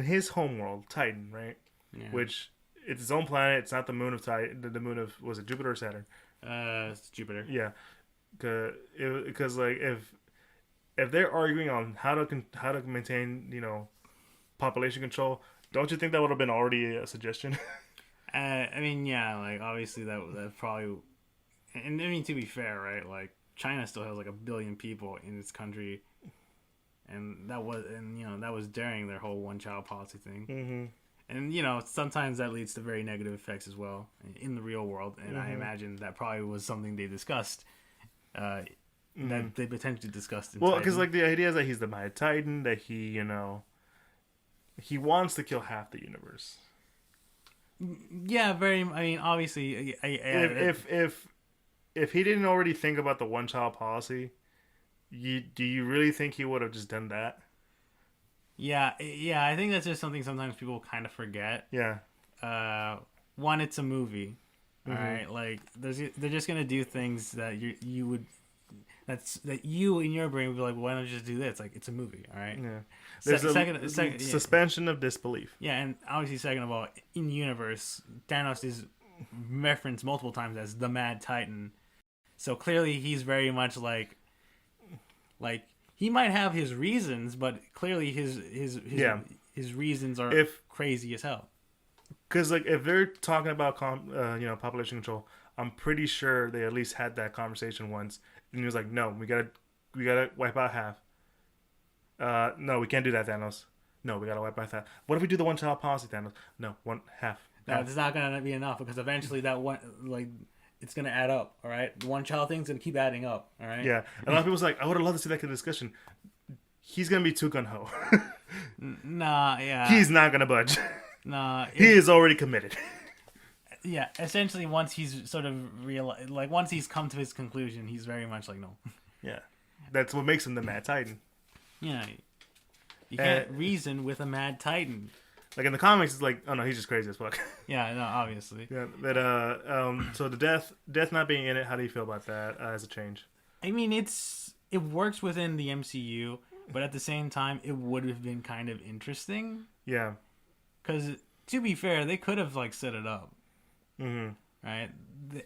S1: his home world, Titan, right,
S2: Yeah.
S1: which it's its own planet. It's not the moon of Titan. The moon of, was it Jupiter or Saturn?
S2: It's Jupiter.
S1: Yeah, because like if they're arguing on how to maintain population control, don't you think that would have been already a suggestion?
S2: I mean, yeah, like obviously that probably, and I mean to be fair, right? Like China still has like 1 billion people in its country, and that was during their whole one child policy thing.
S1: Mm-hmm.
S2: And sometimes that leads to very negative effects as well in the real world. And I
S1: Mm-hmm.
S2: imagine that probably was something they discussed, that they potentially discussed. In
S1: Well, because
S2: Titan.
S1: like the idea is that he's the Mad Titan, that he wants to kill half the universe.
S2: Yeah, very. I mean, obviously,
S1: If he didn't already think about the one child policy, do you really think he would have just done that?
S2: yeah, I think that's just something sometimes people kind of forget.
S1: Yeah.
S2: One, it's a movie, all
S1: Mhm.
S2: right. Like, they're just gonna do things that you would. That you in your brain would be like, well, why don't you just do this? Like, it's a movie, all right.
S1: Yeah. There's
S2: Second, yeah.
S1: suspension of disbelief.
S2: Yeah, and obviously, second of all, in universe, Thanos is referenced multiple times as the Mad Titan. So clearly, he's very much like he might have his reasons, but clearly
S1: Yeah.
S2: his reasons are crazy as hell.
S1: Because like if they're talking about population control, I'm pretty sure they at least had that conversation once, and he was like, "No, we gotta wipe out half. No, we can't do that, Thanos. No, we gotta wipe out half. What if we do the one child policy, Thanos? No, one half.
S2: No, it's not gonna be enough because eventually that one it's gonna add up. All right, the one child thing's gonna keep adding up. All right.
S1: Yeah, and a lot of people's like, I would have loved to see that kind of discussion. He's gonna be too gun ho.
S2: Nah, yeah.
S1: He's not gonna budge.
S2: Nah.
S1: He is already committed.
S2: Yeah, essentially, once he's sort of once he's come to his conclusion, he's very much like, no.
S1: Yeah, that's what makes him the Mad Titan.
S2: Yeah, you can't reason with a Mad Titan.
S1: Like in the comics, it's like, oh no, he's just crazy as fuck.
S2: Yeah, no, obviously.
S1: Yeah, but so the death not being in it, how do you feel about that as a change?
S2: I mean, it works within the MCU, but at the same time, it would have been kind of interesting.
S1: Yeah,
S2: because to be fair, they could have set it up.
S1: Mm-hmm.
S2: Right?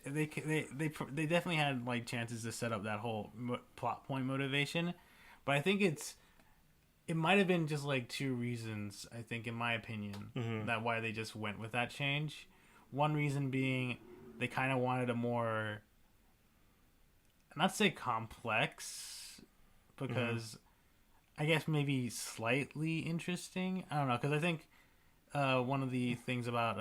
S2: They definitely had chances to set up that whole plot point motivation, but I think it might have been just two reasons. I think, in my opinion, that why they just went with that change. One reason being they kind of wanted a more, not say complex, because I guess maybe slightly interesting. I don't know, because I think one of the things about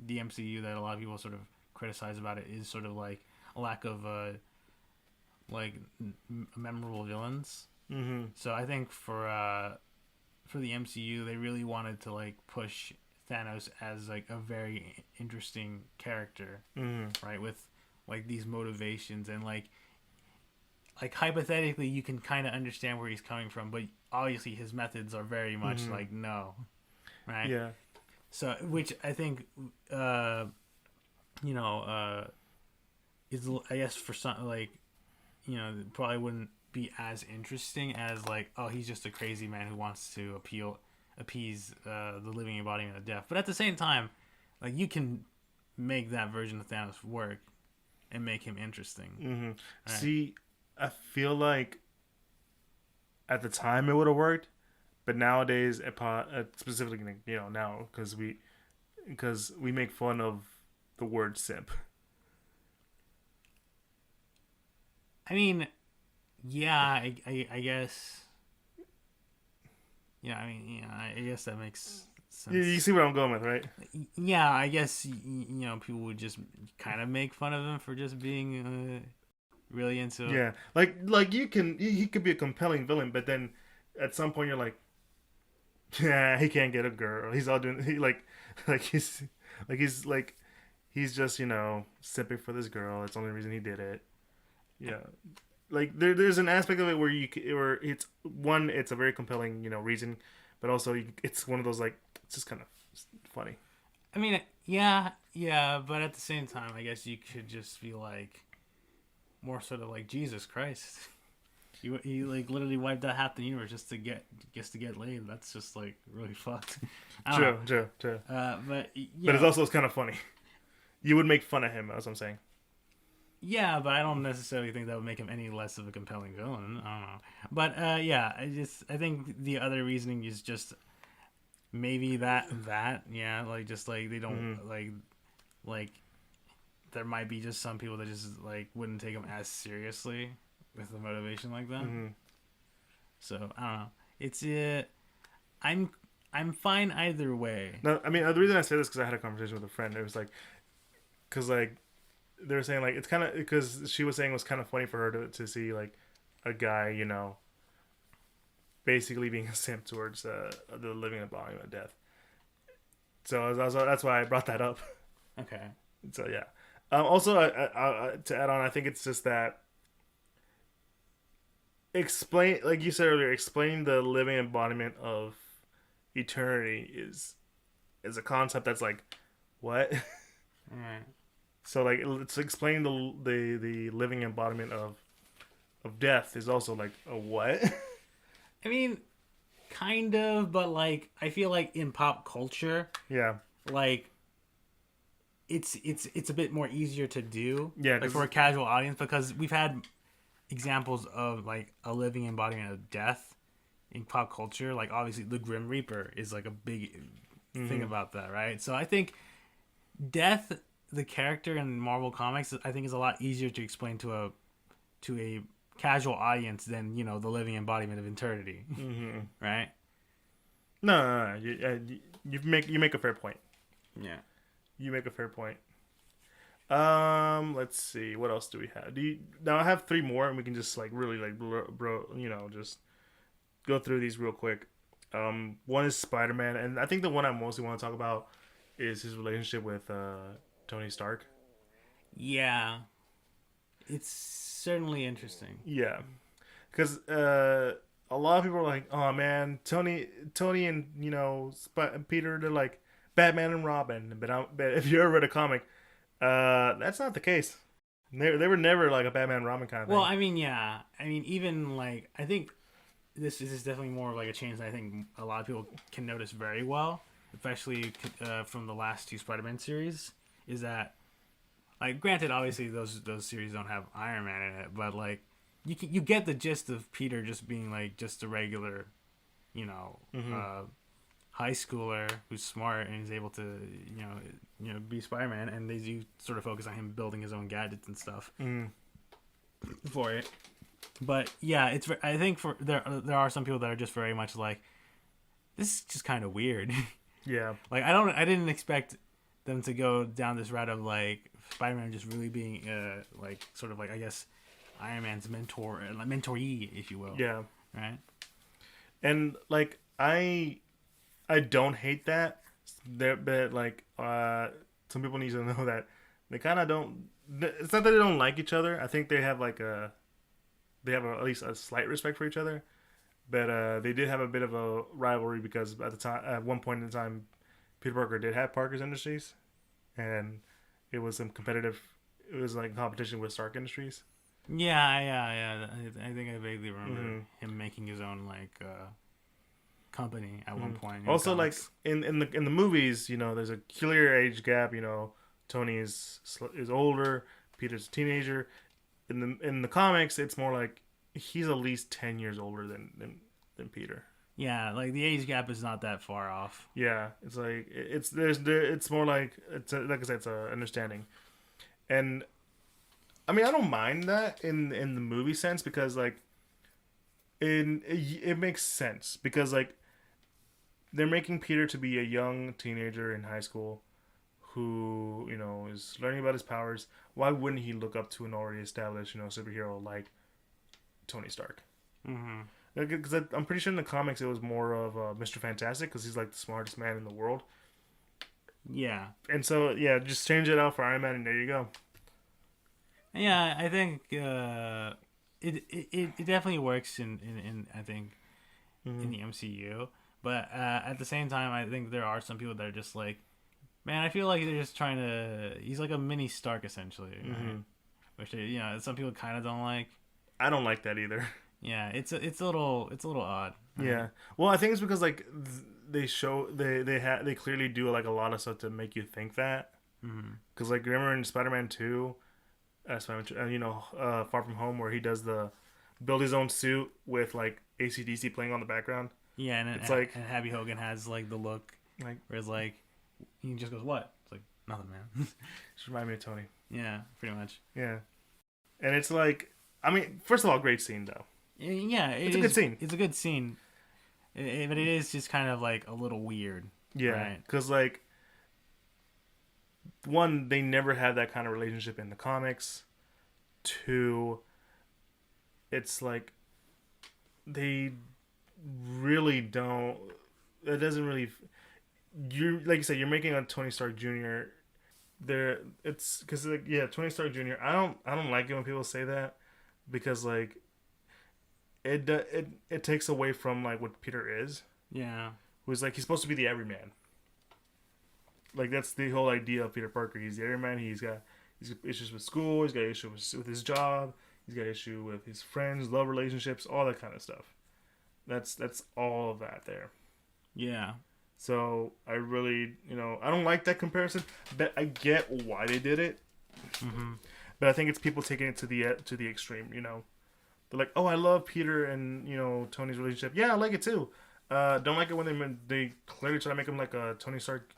S2: the MCU that a lot of people sort of criticize about it is sort of a lack of memorable villains.
S1: Mm-hmm.
S2: So I think for the MCU, they really wanted to push Thanos as a very interesting character, right? With these motivations and hypothetically, you can kind of understand where he's coming from, but obviously his methods are very much no, right?
S1: Yeah.
S2: So, which I think, is I guess for some probably wouldn't be as interesting as oh, he's just a crazy man who wants to appease the living embodiment of death. But at the same time, you can make that version of Thanos work and make him interesting.
S1: Mm-hmm.
S2: Right?
S1: See, I feel like at the time it would have worked, but nowadays, specifically now because we make fun of the word simp.
S2: I mean, yeah, I guess. Yeah, I mean, yeah, I guess that makes
S1: You
S2: sense.
S1: see where I'm going with, right?
S2: Yeah, I guess people would just kind of make fun of him for just being really into.
S1: Yeah, like you can he could be a compelling villain, but then at some point you're like, yeah, he can't get a girl. He's all doing he like he's like he's just simping for this girl. It's the only reason he did it. Yeah, like there's an aspect of it where where it's a very compelling reason, but also it's one of those like it's just kind of funny.
S2: I mean, yeah, yeah, but at the same time, I guess you could just be like more sort of like Jesus Christ. He like literally wiped out half the universe just to get laid. That's just like really fucked. I don't know.
S1: True.
S2: But
S1: But
S2: yeah,
S1: it's also kind of funny. You would make fun of him, as I'm saying.
S2: yeah, but I don't necessarily think that would make him any less of a compelling villain. I don't know. But yeah, I think the other reasoning is just maybe that yeah, like just like they don't
S1: Mm-hmm.
S2: like there might be just some people that just like wouldn't take him as seriously with a motivation like that.
S1: Mm-hmm.
S2: So I don't know. It's I'm I'm fine either way.
S1: No, I mean the reason I say this because I had a conversation with a friend. It was like because like they were saying like it's kind of because she was saying it was kind of funny for her to see like a guy basically being a simp towards the living embodiment of death. So that's why I brought that up.
S2: Okay.
S1: So yeah. Also, to add on, I think it's just that explain, like you said earlier, explaining the living embodiment of eternity is a concept that's like what.
S2: All right.
S1: So like it's explaining the living embodiment of death is also like a what.
S2: I mean, kind of, but like I feel like in pop culture,
S1: Yeah,
S2: like it's a bit more easier to do,
S1: yeah,
S2: like for a casual audience, because we've had examples of like a living embodiment of death in pop culture. Like obviously, the Grim Reaper is like a big thing about that, right? So I think death, the character in Marvel comics, I think is a lot easier to explain to a casual audience than the living embodiment of eternity, right?
S1: no. You make a fair point.
S2: Yeah.
S1: You make a fair point. Let's see. What else do we have? Now I have three more, and we can just like really like just go through these real quick. One is Spider-Man, and I think the one I mostly want to talk about is his relationship with Tony Stark.
S2: Yeah. It's certainly interesting.
S1: Yeah, because a lot of people are like, "Oh man, Tony, and Peter, they're like Batman and Robin." But if you ever read a comic, that's not the case. They were never like a Batman and Robin kind of
S2: Well,
S1: thing.
S2: I mean, yeah. I mean, even like I think this is definitely more of like a change that I think a lot of people can notice very well, especially from the last two Spider-Man series. Is that like granted, obviously those series don't have Iron Man in it, but like you get the gist of Peter just being like just a regular, you know,
S1: Mm-hmm.
S2: high schooler who's smart and is able to be Spider-Man, and they do sort of focus on him building his own gadgets and stuff
S1: Mm.
S2: for it. But yeah, I think for there are some people that are just very much like this is just kind of weird.
S1: Yeah.
S2: Like I didn't expect them to go down this route of like Spider-Man just really being like sort of like I guess Iron Man's mentoree, if you will.
S1: Yeah.
S2: Right.
S1: And like I don't hate that. But like some people need to know that they kind of don't. It's not that they don't like each other. I think they have at least a slight respect for each other. But they did have a bit of a rivalry because at one point in time, Peter Parker did have Parker's Industries, and it was some competitive. It was like competition with Stark Industries.
S2: Yeah. I think I vaguely remember
S1: Mm-hmm.
S2: him making his own like company at one point. In
S1: Also, like
S2: comics.
S1: in the movies, there's a clear age gap. Tony is older, Peter's a teenager. In the comics, it's more like he's at least 10 years older than Peter.
S2: Yeah, like the age gap is not that far off.
S1: Yeah, it's like it's more like like I said, it's a understanding, and I mean I don't mind that in the movie sense because like it makes sense because like they're making Peter to be a young teenager in high school who, is learning about his powers. Why wouldn't he look up to an already established, superhero like Tony Stark?
S2: Mm-hmm.
S1: Because I'm pretty sure in the comics it was more of Mr. Fantastic because he's like the smartest man in the world.
S2: Yeah.
S1: And so, yeah, just change it out for Iron Man and there you go.
S2: Yeah, I think it definitely works in I think in the MCU, but at the same time, I think there are some people that are just like, man, I feel like they're just trying to. He's like a mini Stark essentially, right? Which some people kind of don't like.
S1: I don't like that either.
S2: Yeah, it's a little odd.
S1: Right? Yeah, well, I think it's because like they clearly do like a lot of stuff to make you think that. Because like remember in Spider-Man 2. Far From Home, where he does the build his own suit with like AC/DC playing on the background.
S2: Yeah, and
S1: it's like
S2: and Happy Hogan has like the look,
S1: like
S2: where it's like he just goes, "What?" It's like nothing, man.
S1: Just remind me of Tony.
S2: Yeah, pretty much.
S1: Yeah, and it's like, I mean, first of all, great scene though.
S2: Yeah,
S1: it's a good scene.
S2: It's a good scene, but it is just kind of like a little weird.
S1: Yeah, because like. One, they never had that kind of relationship in the comics. Two, it's like they really don't. It doesn't really. You like you said, you're making a Tony Stark Jr. There, it's because like Tony Stark Jr. I don't like it when people say that because like it takes away from like what Peter is.
S2: Yeah,
S1: who's like he's supposed to be the everyman. Like that's the whole idea of Peter Parker. He's the everyman. He's got issues with school. He's got issues with his job. He's got issue with his friends, love relationships, all that kind of stuff. That's all of that there.
S2: Yeah.
S1: So I really, I don't like that comparison, but I get why they did it. But I think it's people taking it to the extreme. They're like, oh, I love Peter and Tony's relationship. Yeah, I like it too. Don't like it when they clearly try to make him like a Tony Stark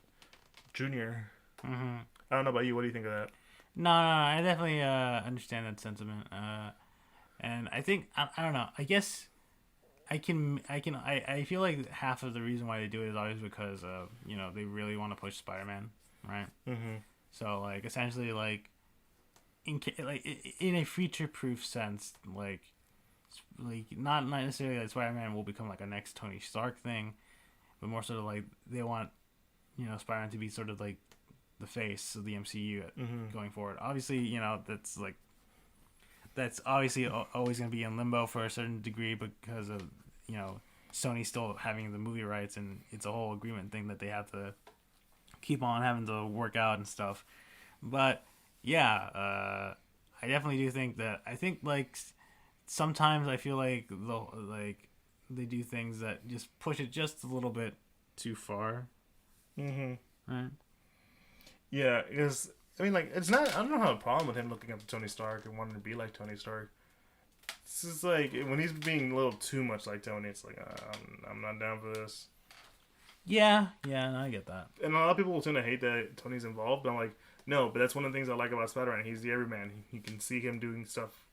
S1: Junior. I don't know about you. What do you think of that?
S2: No, I definitely understand that sentiment. And I think I don't know. I guess I feel like half of the reason why they do it is always because of they really want to push Spider-Man, right? So like essentially like in a future-proof sense, like not necessarily that Spider-Man will become like a next Tony Stark thing, but more sort of like they want. Spider-Man to be sort of like the face of the MCU going forward. Obviously, that's obviously always going to be in limbo for a certain degree because of, Sony still having the movie rights, and it's a whole agreement thing that they have to keep on having to work out and stuff. But yeah, I definitely do think that. I think like sometimes I feel like they do things that just push it just a little bit too far. Right.
S1: Yeah, because I mean, like, it's not. I don't have a problem with him looking up to Tony Stark and wanting to be like Tony Stark. It's just like when he's being a little too much like Tony, it's like I'm not down for this.
S2: Yeah, I get that.
S1: And a lot of people will tend to hate that Tony's involved, but I'm like, no. But that's one of the things I like about Spider-Man. He's the everyman. You can see him doing stuff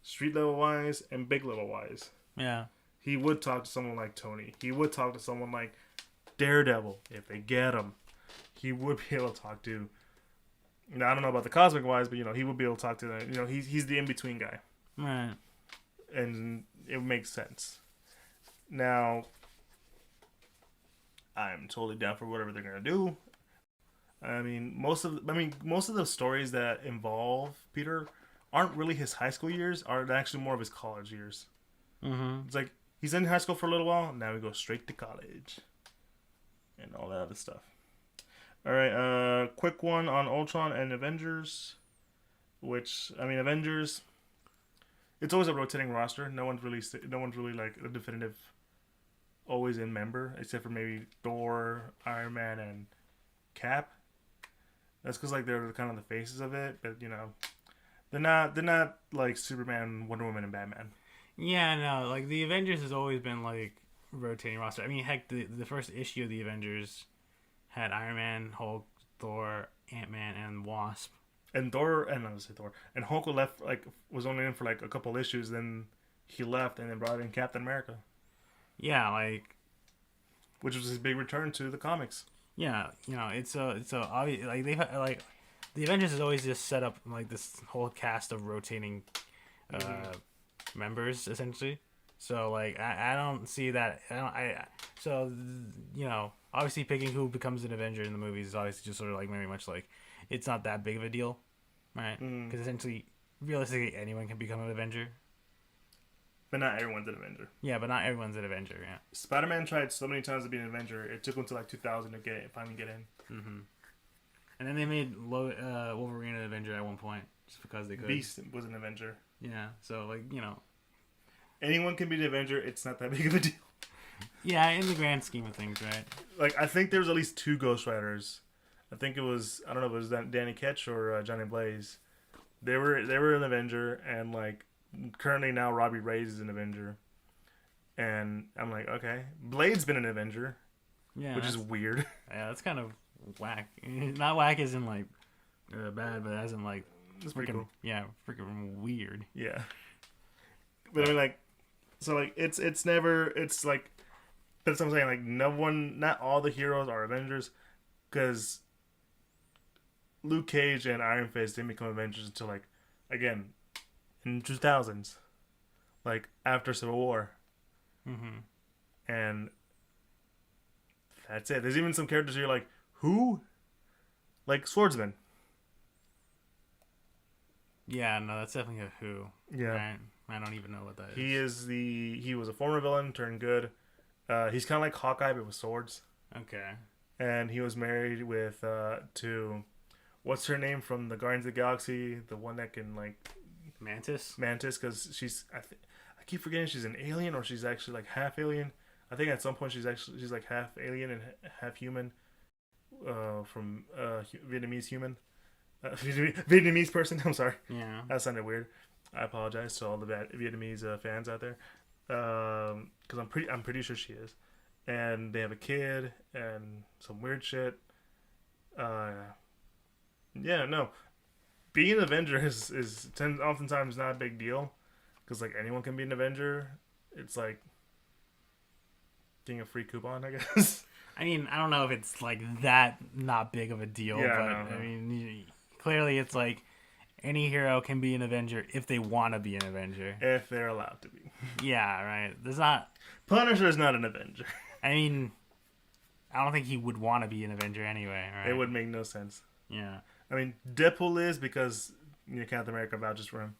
S1: street level wise and big level wise.
S2: Yeah.
S1: He would talk to someone like Tony. He would talk to someone like Daredevil if they get him. He would be able to talk to. Now I don't know about the cosmic wise, but he would be able to talk to them. He's the in between guy,
S2: right?
S1: And it makes sense. Now, I'm totally down for whatever they're gonna do. I mean, most of the stories that involve Peter aren't really his high school years. Are actually more of his college years. It's like he's in high school for a little while. Now we go straight to college. And all that other stuff. Alright, quick one on Ultron and Avengers. Avengers, it's always a rotating roster. No one's really like a definitive always in member, except for maybe Thor, Iron Man, and Cap. That's because like they're kind of the faces of it, but they're not like Superman, Wonder Woman, and Batman.
S2: Yeah, no, like the Avengers has always been like rotating roster. I mean, heck, the first issue of the Avengers had Iron Man, Hulk, Thor, Ant-Man, and Wasp.
S1: And Hulk was only in for like a couple issues, then he left, and then brought in Captain America.
S2: Yeah, like
S1: which was his big return to the comics.
S2: Yeah, it's so obvious. Like they've like the Avengers has always just set up like this whole cast of rotating members essentially. So like I don't see that. So obviously picking who becomes an Avenger in the movies is obviously just sort of like very much like it's not that big of a deal, right? Because essentially, realistically, anyone can become an Avenger.
S1: But not everyone's an Avenger.
S2: Yeah, but not everyone's an Avenger. Yeah.
S1: Spider-Man tried so many times to be an Avenger. It took him to like 2000 to finally get in.
S2: Mm-hmm. And then they made Wolverine an Avenger at one point just because they could.
S1: Beast was an Avenger.
S2: Yeah. So like
S1: anyone can be the Avenger. It's not that big of a deal.
S2: Yeah, in the grand scheme of things, right?
S1: Like I think there was at least 2 Ghost Riders. I think it was I don't know if it was Danny Ketch or Johnny Blaze. They were an Avenger, and like currently now Robbie Reyes is an Avenger. And I'm like, okay, Blade's been an Avenger, which is weird.
S2: Yeah, that's kind of whack. Not whack as in like bad, but as in like
S1: it's freaking cool.
S2: Yeah, freaking weird.
S1: Yeah, but I mean like, so like it's like, but that's what I'm saying. Like not all the heroes are Avengers, because Luke Cage and Iron Fist didn't become Avengers until like, again, in 2000s, like after Civil War.
S2: Mm-hmm.
S1: And that's it. There's even some characters you're like, who? Like Swordsman.
S2: Yeah, no, that's definitely a who.
S1: Yeah.
S2: Right? I don't even know what that is.
S1: He was a former villain, turned good. He's kind of like Hawkeye, but with swords.
S2: Okay.
S1: And he was married with, to, what's her name from the Guardians of the Galaxy? The one that can, like...
S2: Mantis,
S1: because she's... I keep forgetting she's an alien, or she's actually, like, half alien. I think at some point she's like, half alien and half human. From Vietnamese human. Vietnamese person, I'm sorry.
S2: Yeah.
S1: That sounded weird. I apologize to all the Vietnamese fans out there. Because I'm pretty sure she is. And they have a kid and some weird shit. Yeah, no. Being an Avenger is oftentimes not a big deal. Because, like, anyone can be an Avenger. It's like getting a free coupon, I guess.
S2: I mean, I don't know if it's, like, that not big of a deal.
S1: Yeah,
S2: but,
S1: no.
S2: I mean, clearly it's like any hero can be an Avenger if they want to be an Avenger.
S1: If they're allowed to be.
S2: Yeah, right. There's not...
S1: Punisher's not an Avenger.
S2: I mean, I don't think he would want to be an Avenger anyway, right?
S1: It would make no sense.
S2: Yeah.
S1: I mean, Deadpool is because Captain America vouches for him.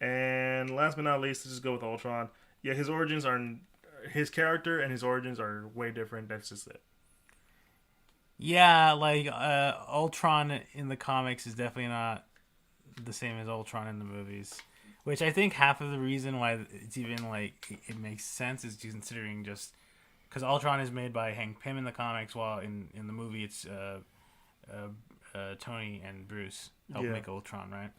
S1: And last but not least, let's just go with Ultron. Yeah, his character and his origins are way different. That's just it.
S2: Yeah, like Ultron in the comics is definitely not the same as Ultron in the movies. Which I think half of the reason why it's even like it makes sense is considering just because Ultron is made by Hank Pym in the comics, while in the movie it's Tony and Bruce help make Ultron, right?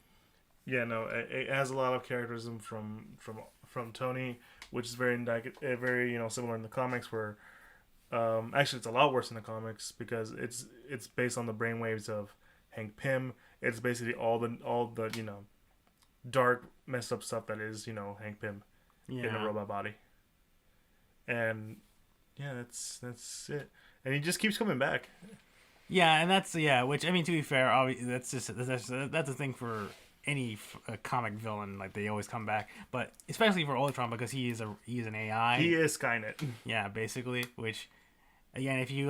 S2: Yeah, no,
S1: it has a lot of characterism from Tony, which is very similar in the comics. Where actually it's a lot worse in the comics because it's based on the brainwaves of Hank Pym. It's basically all the dark messed up stuff that is Hank Pym in a robot body. And yeah, that's it. And he just keeps coming back.
S2: Yeah, and that's which I mean, to be fair, that's the thing for any comic villain. Like they always come back, but especially for Ultron because he is an AI.
S1: He is Skynet.
S2: Yeah, basically. Which again, if you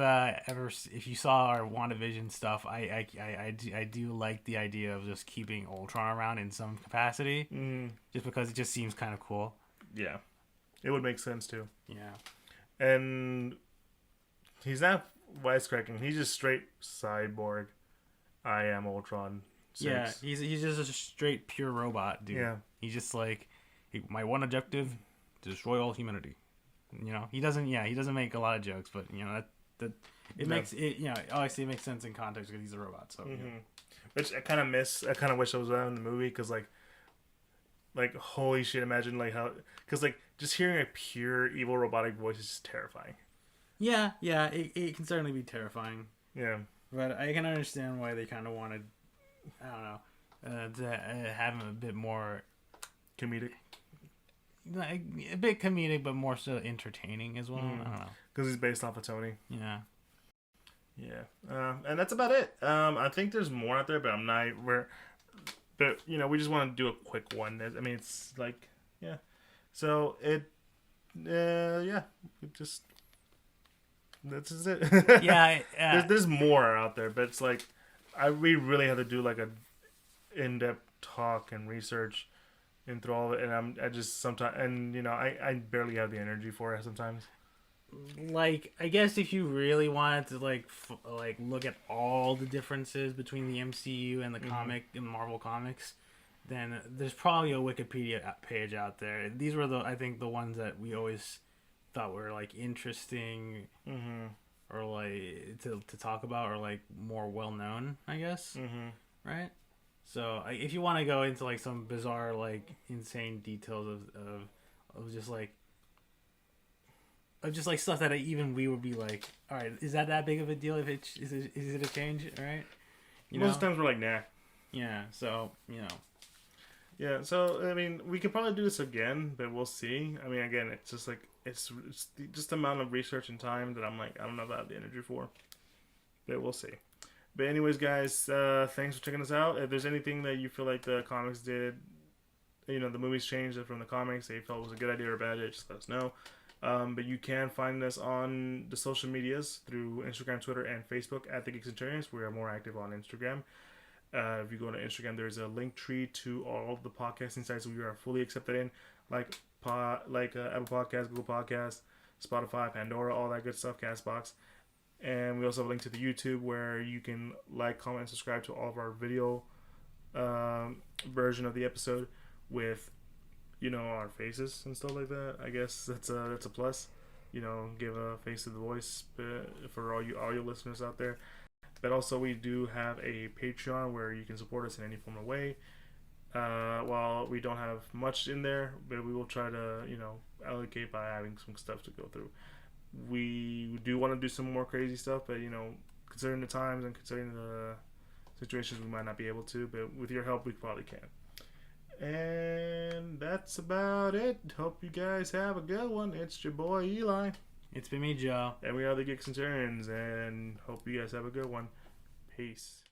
S2: saw our WandaVision stuff, I do like the idea of just keeping Ultron around in some capacity, just because it just seems kind of cool.
S1: Yeah, it would make sense too.
S2: Yeah,
S1: and he's not wisecracking. He's just straight cyborg. I am Ultron. 6.
S2: Yeah, he's just a straight pure robot, dude. Yeah, he's just like my one objective: destroy all humanity. He doesn't make a lot of jokes, but that it makes it obviously it makes sense in context because he's a robot. So
S1: which I kind of miss. I kind of wish I was around in the movie because like holy shit, imagine like how because like just hearing a pure evil robotic voice is just terrifying.
S2: Yeah, it can certainly be terrifying.
S1: Yeah,
S2: but I can understand why they kind of wanted, I don't know, to have him a bit more
S1: comedic.
S2: like a bit comedic, but more so entertaining as well. I don't know.
S1: Because he's based off of Tony.
S2: Yeah.
S1: Yeah. And that's about it. I think there's more out there, but I'm not. But we just want to do a quick one. I mean, it's like, yeah. So it just that's just it.
S2: Yeah.
S1: There's more out there, but it's like we really have to do like a in-depth talk and research into all of it, and I just sometimes, and I barely have the energy for it sometimes.
S2: Like, I guess if you really wanted to like look at all the differences between the MCU and the comic and Marvel comics, then there's probably a Wikipedia page out there. These were I think the ones that we always thought were like interesting, or like to talk about, or like more well known, I guess. Right. So if you want to go into like some bizarre, like insane details of just like stuff that even we would be like, all right, is that big of a deal? If is it a change, right?
S1: Most times we're like, nah.
S2: Yeah. So
S1: Yeah. So I mean, we could probably do this again, but we'll see. I mean, again, it's just like it's just the amount of research and time that I'm like, I don't know if I have the energy for. But we'll see. But anyways, guys, thanks for checking us out. If there's anything that you feel like the comics did, the movies changed it from the comics, they felt was a good idea or bad idea, just let us know. But you can find us on the social medias through Instagram, Twitter, and Facebook at the Geek Centurions. We are more active on Instagram. If you go to Instagram, there's a link tree to all of the podcasting sites we are fully accepted in, like Apple Podcasts, Google Podcasts, Spotify, Pandora, all that good stuff, Castbox. And we also have a link to the YouTube where you can like, comment, and subscribe to all of our video version of the episode with our faces and stuff like that. I guess that's a plus. Give a face to the voice for all your listeners out there. But also we do have a Patreon where you can support us in any form of way. While we don't have much in there, but we will try to allocate by having some stuff to go through. We do want to do some more crazy stuff, but considering the times and considering the situations, we might not be able to. But with your help, we probably can. And that's about it. Hope you guys have a good one. It's your boy Eli.
S2: It's been me, Joe.
S1: And we are the Geek Centurions. And hope you guys have a good one. Peace.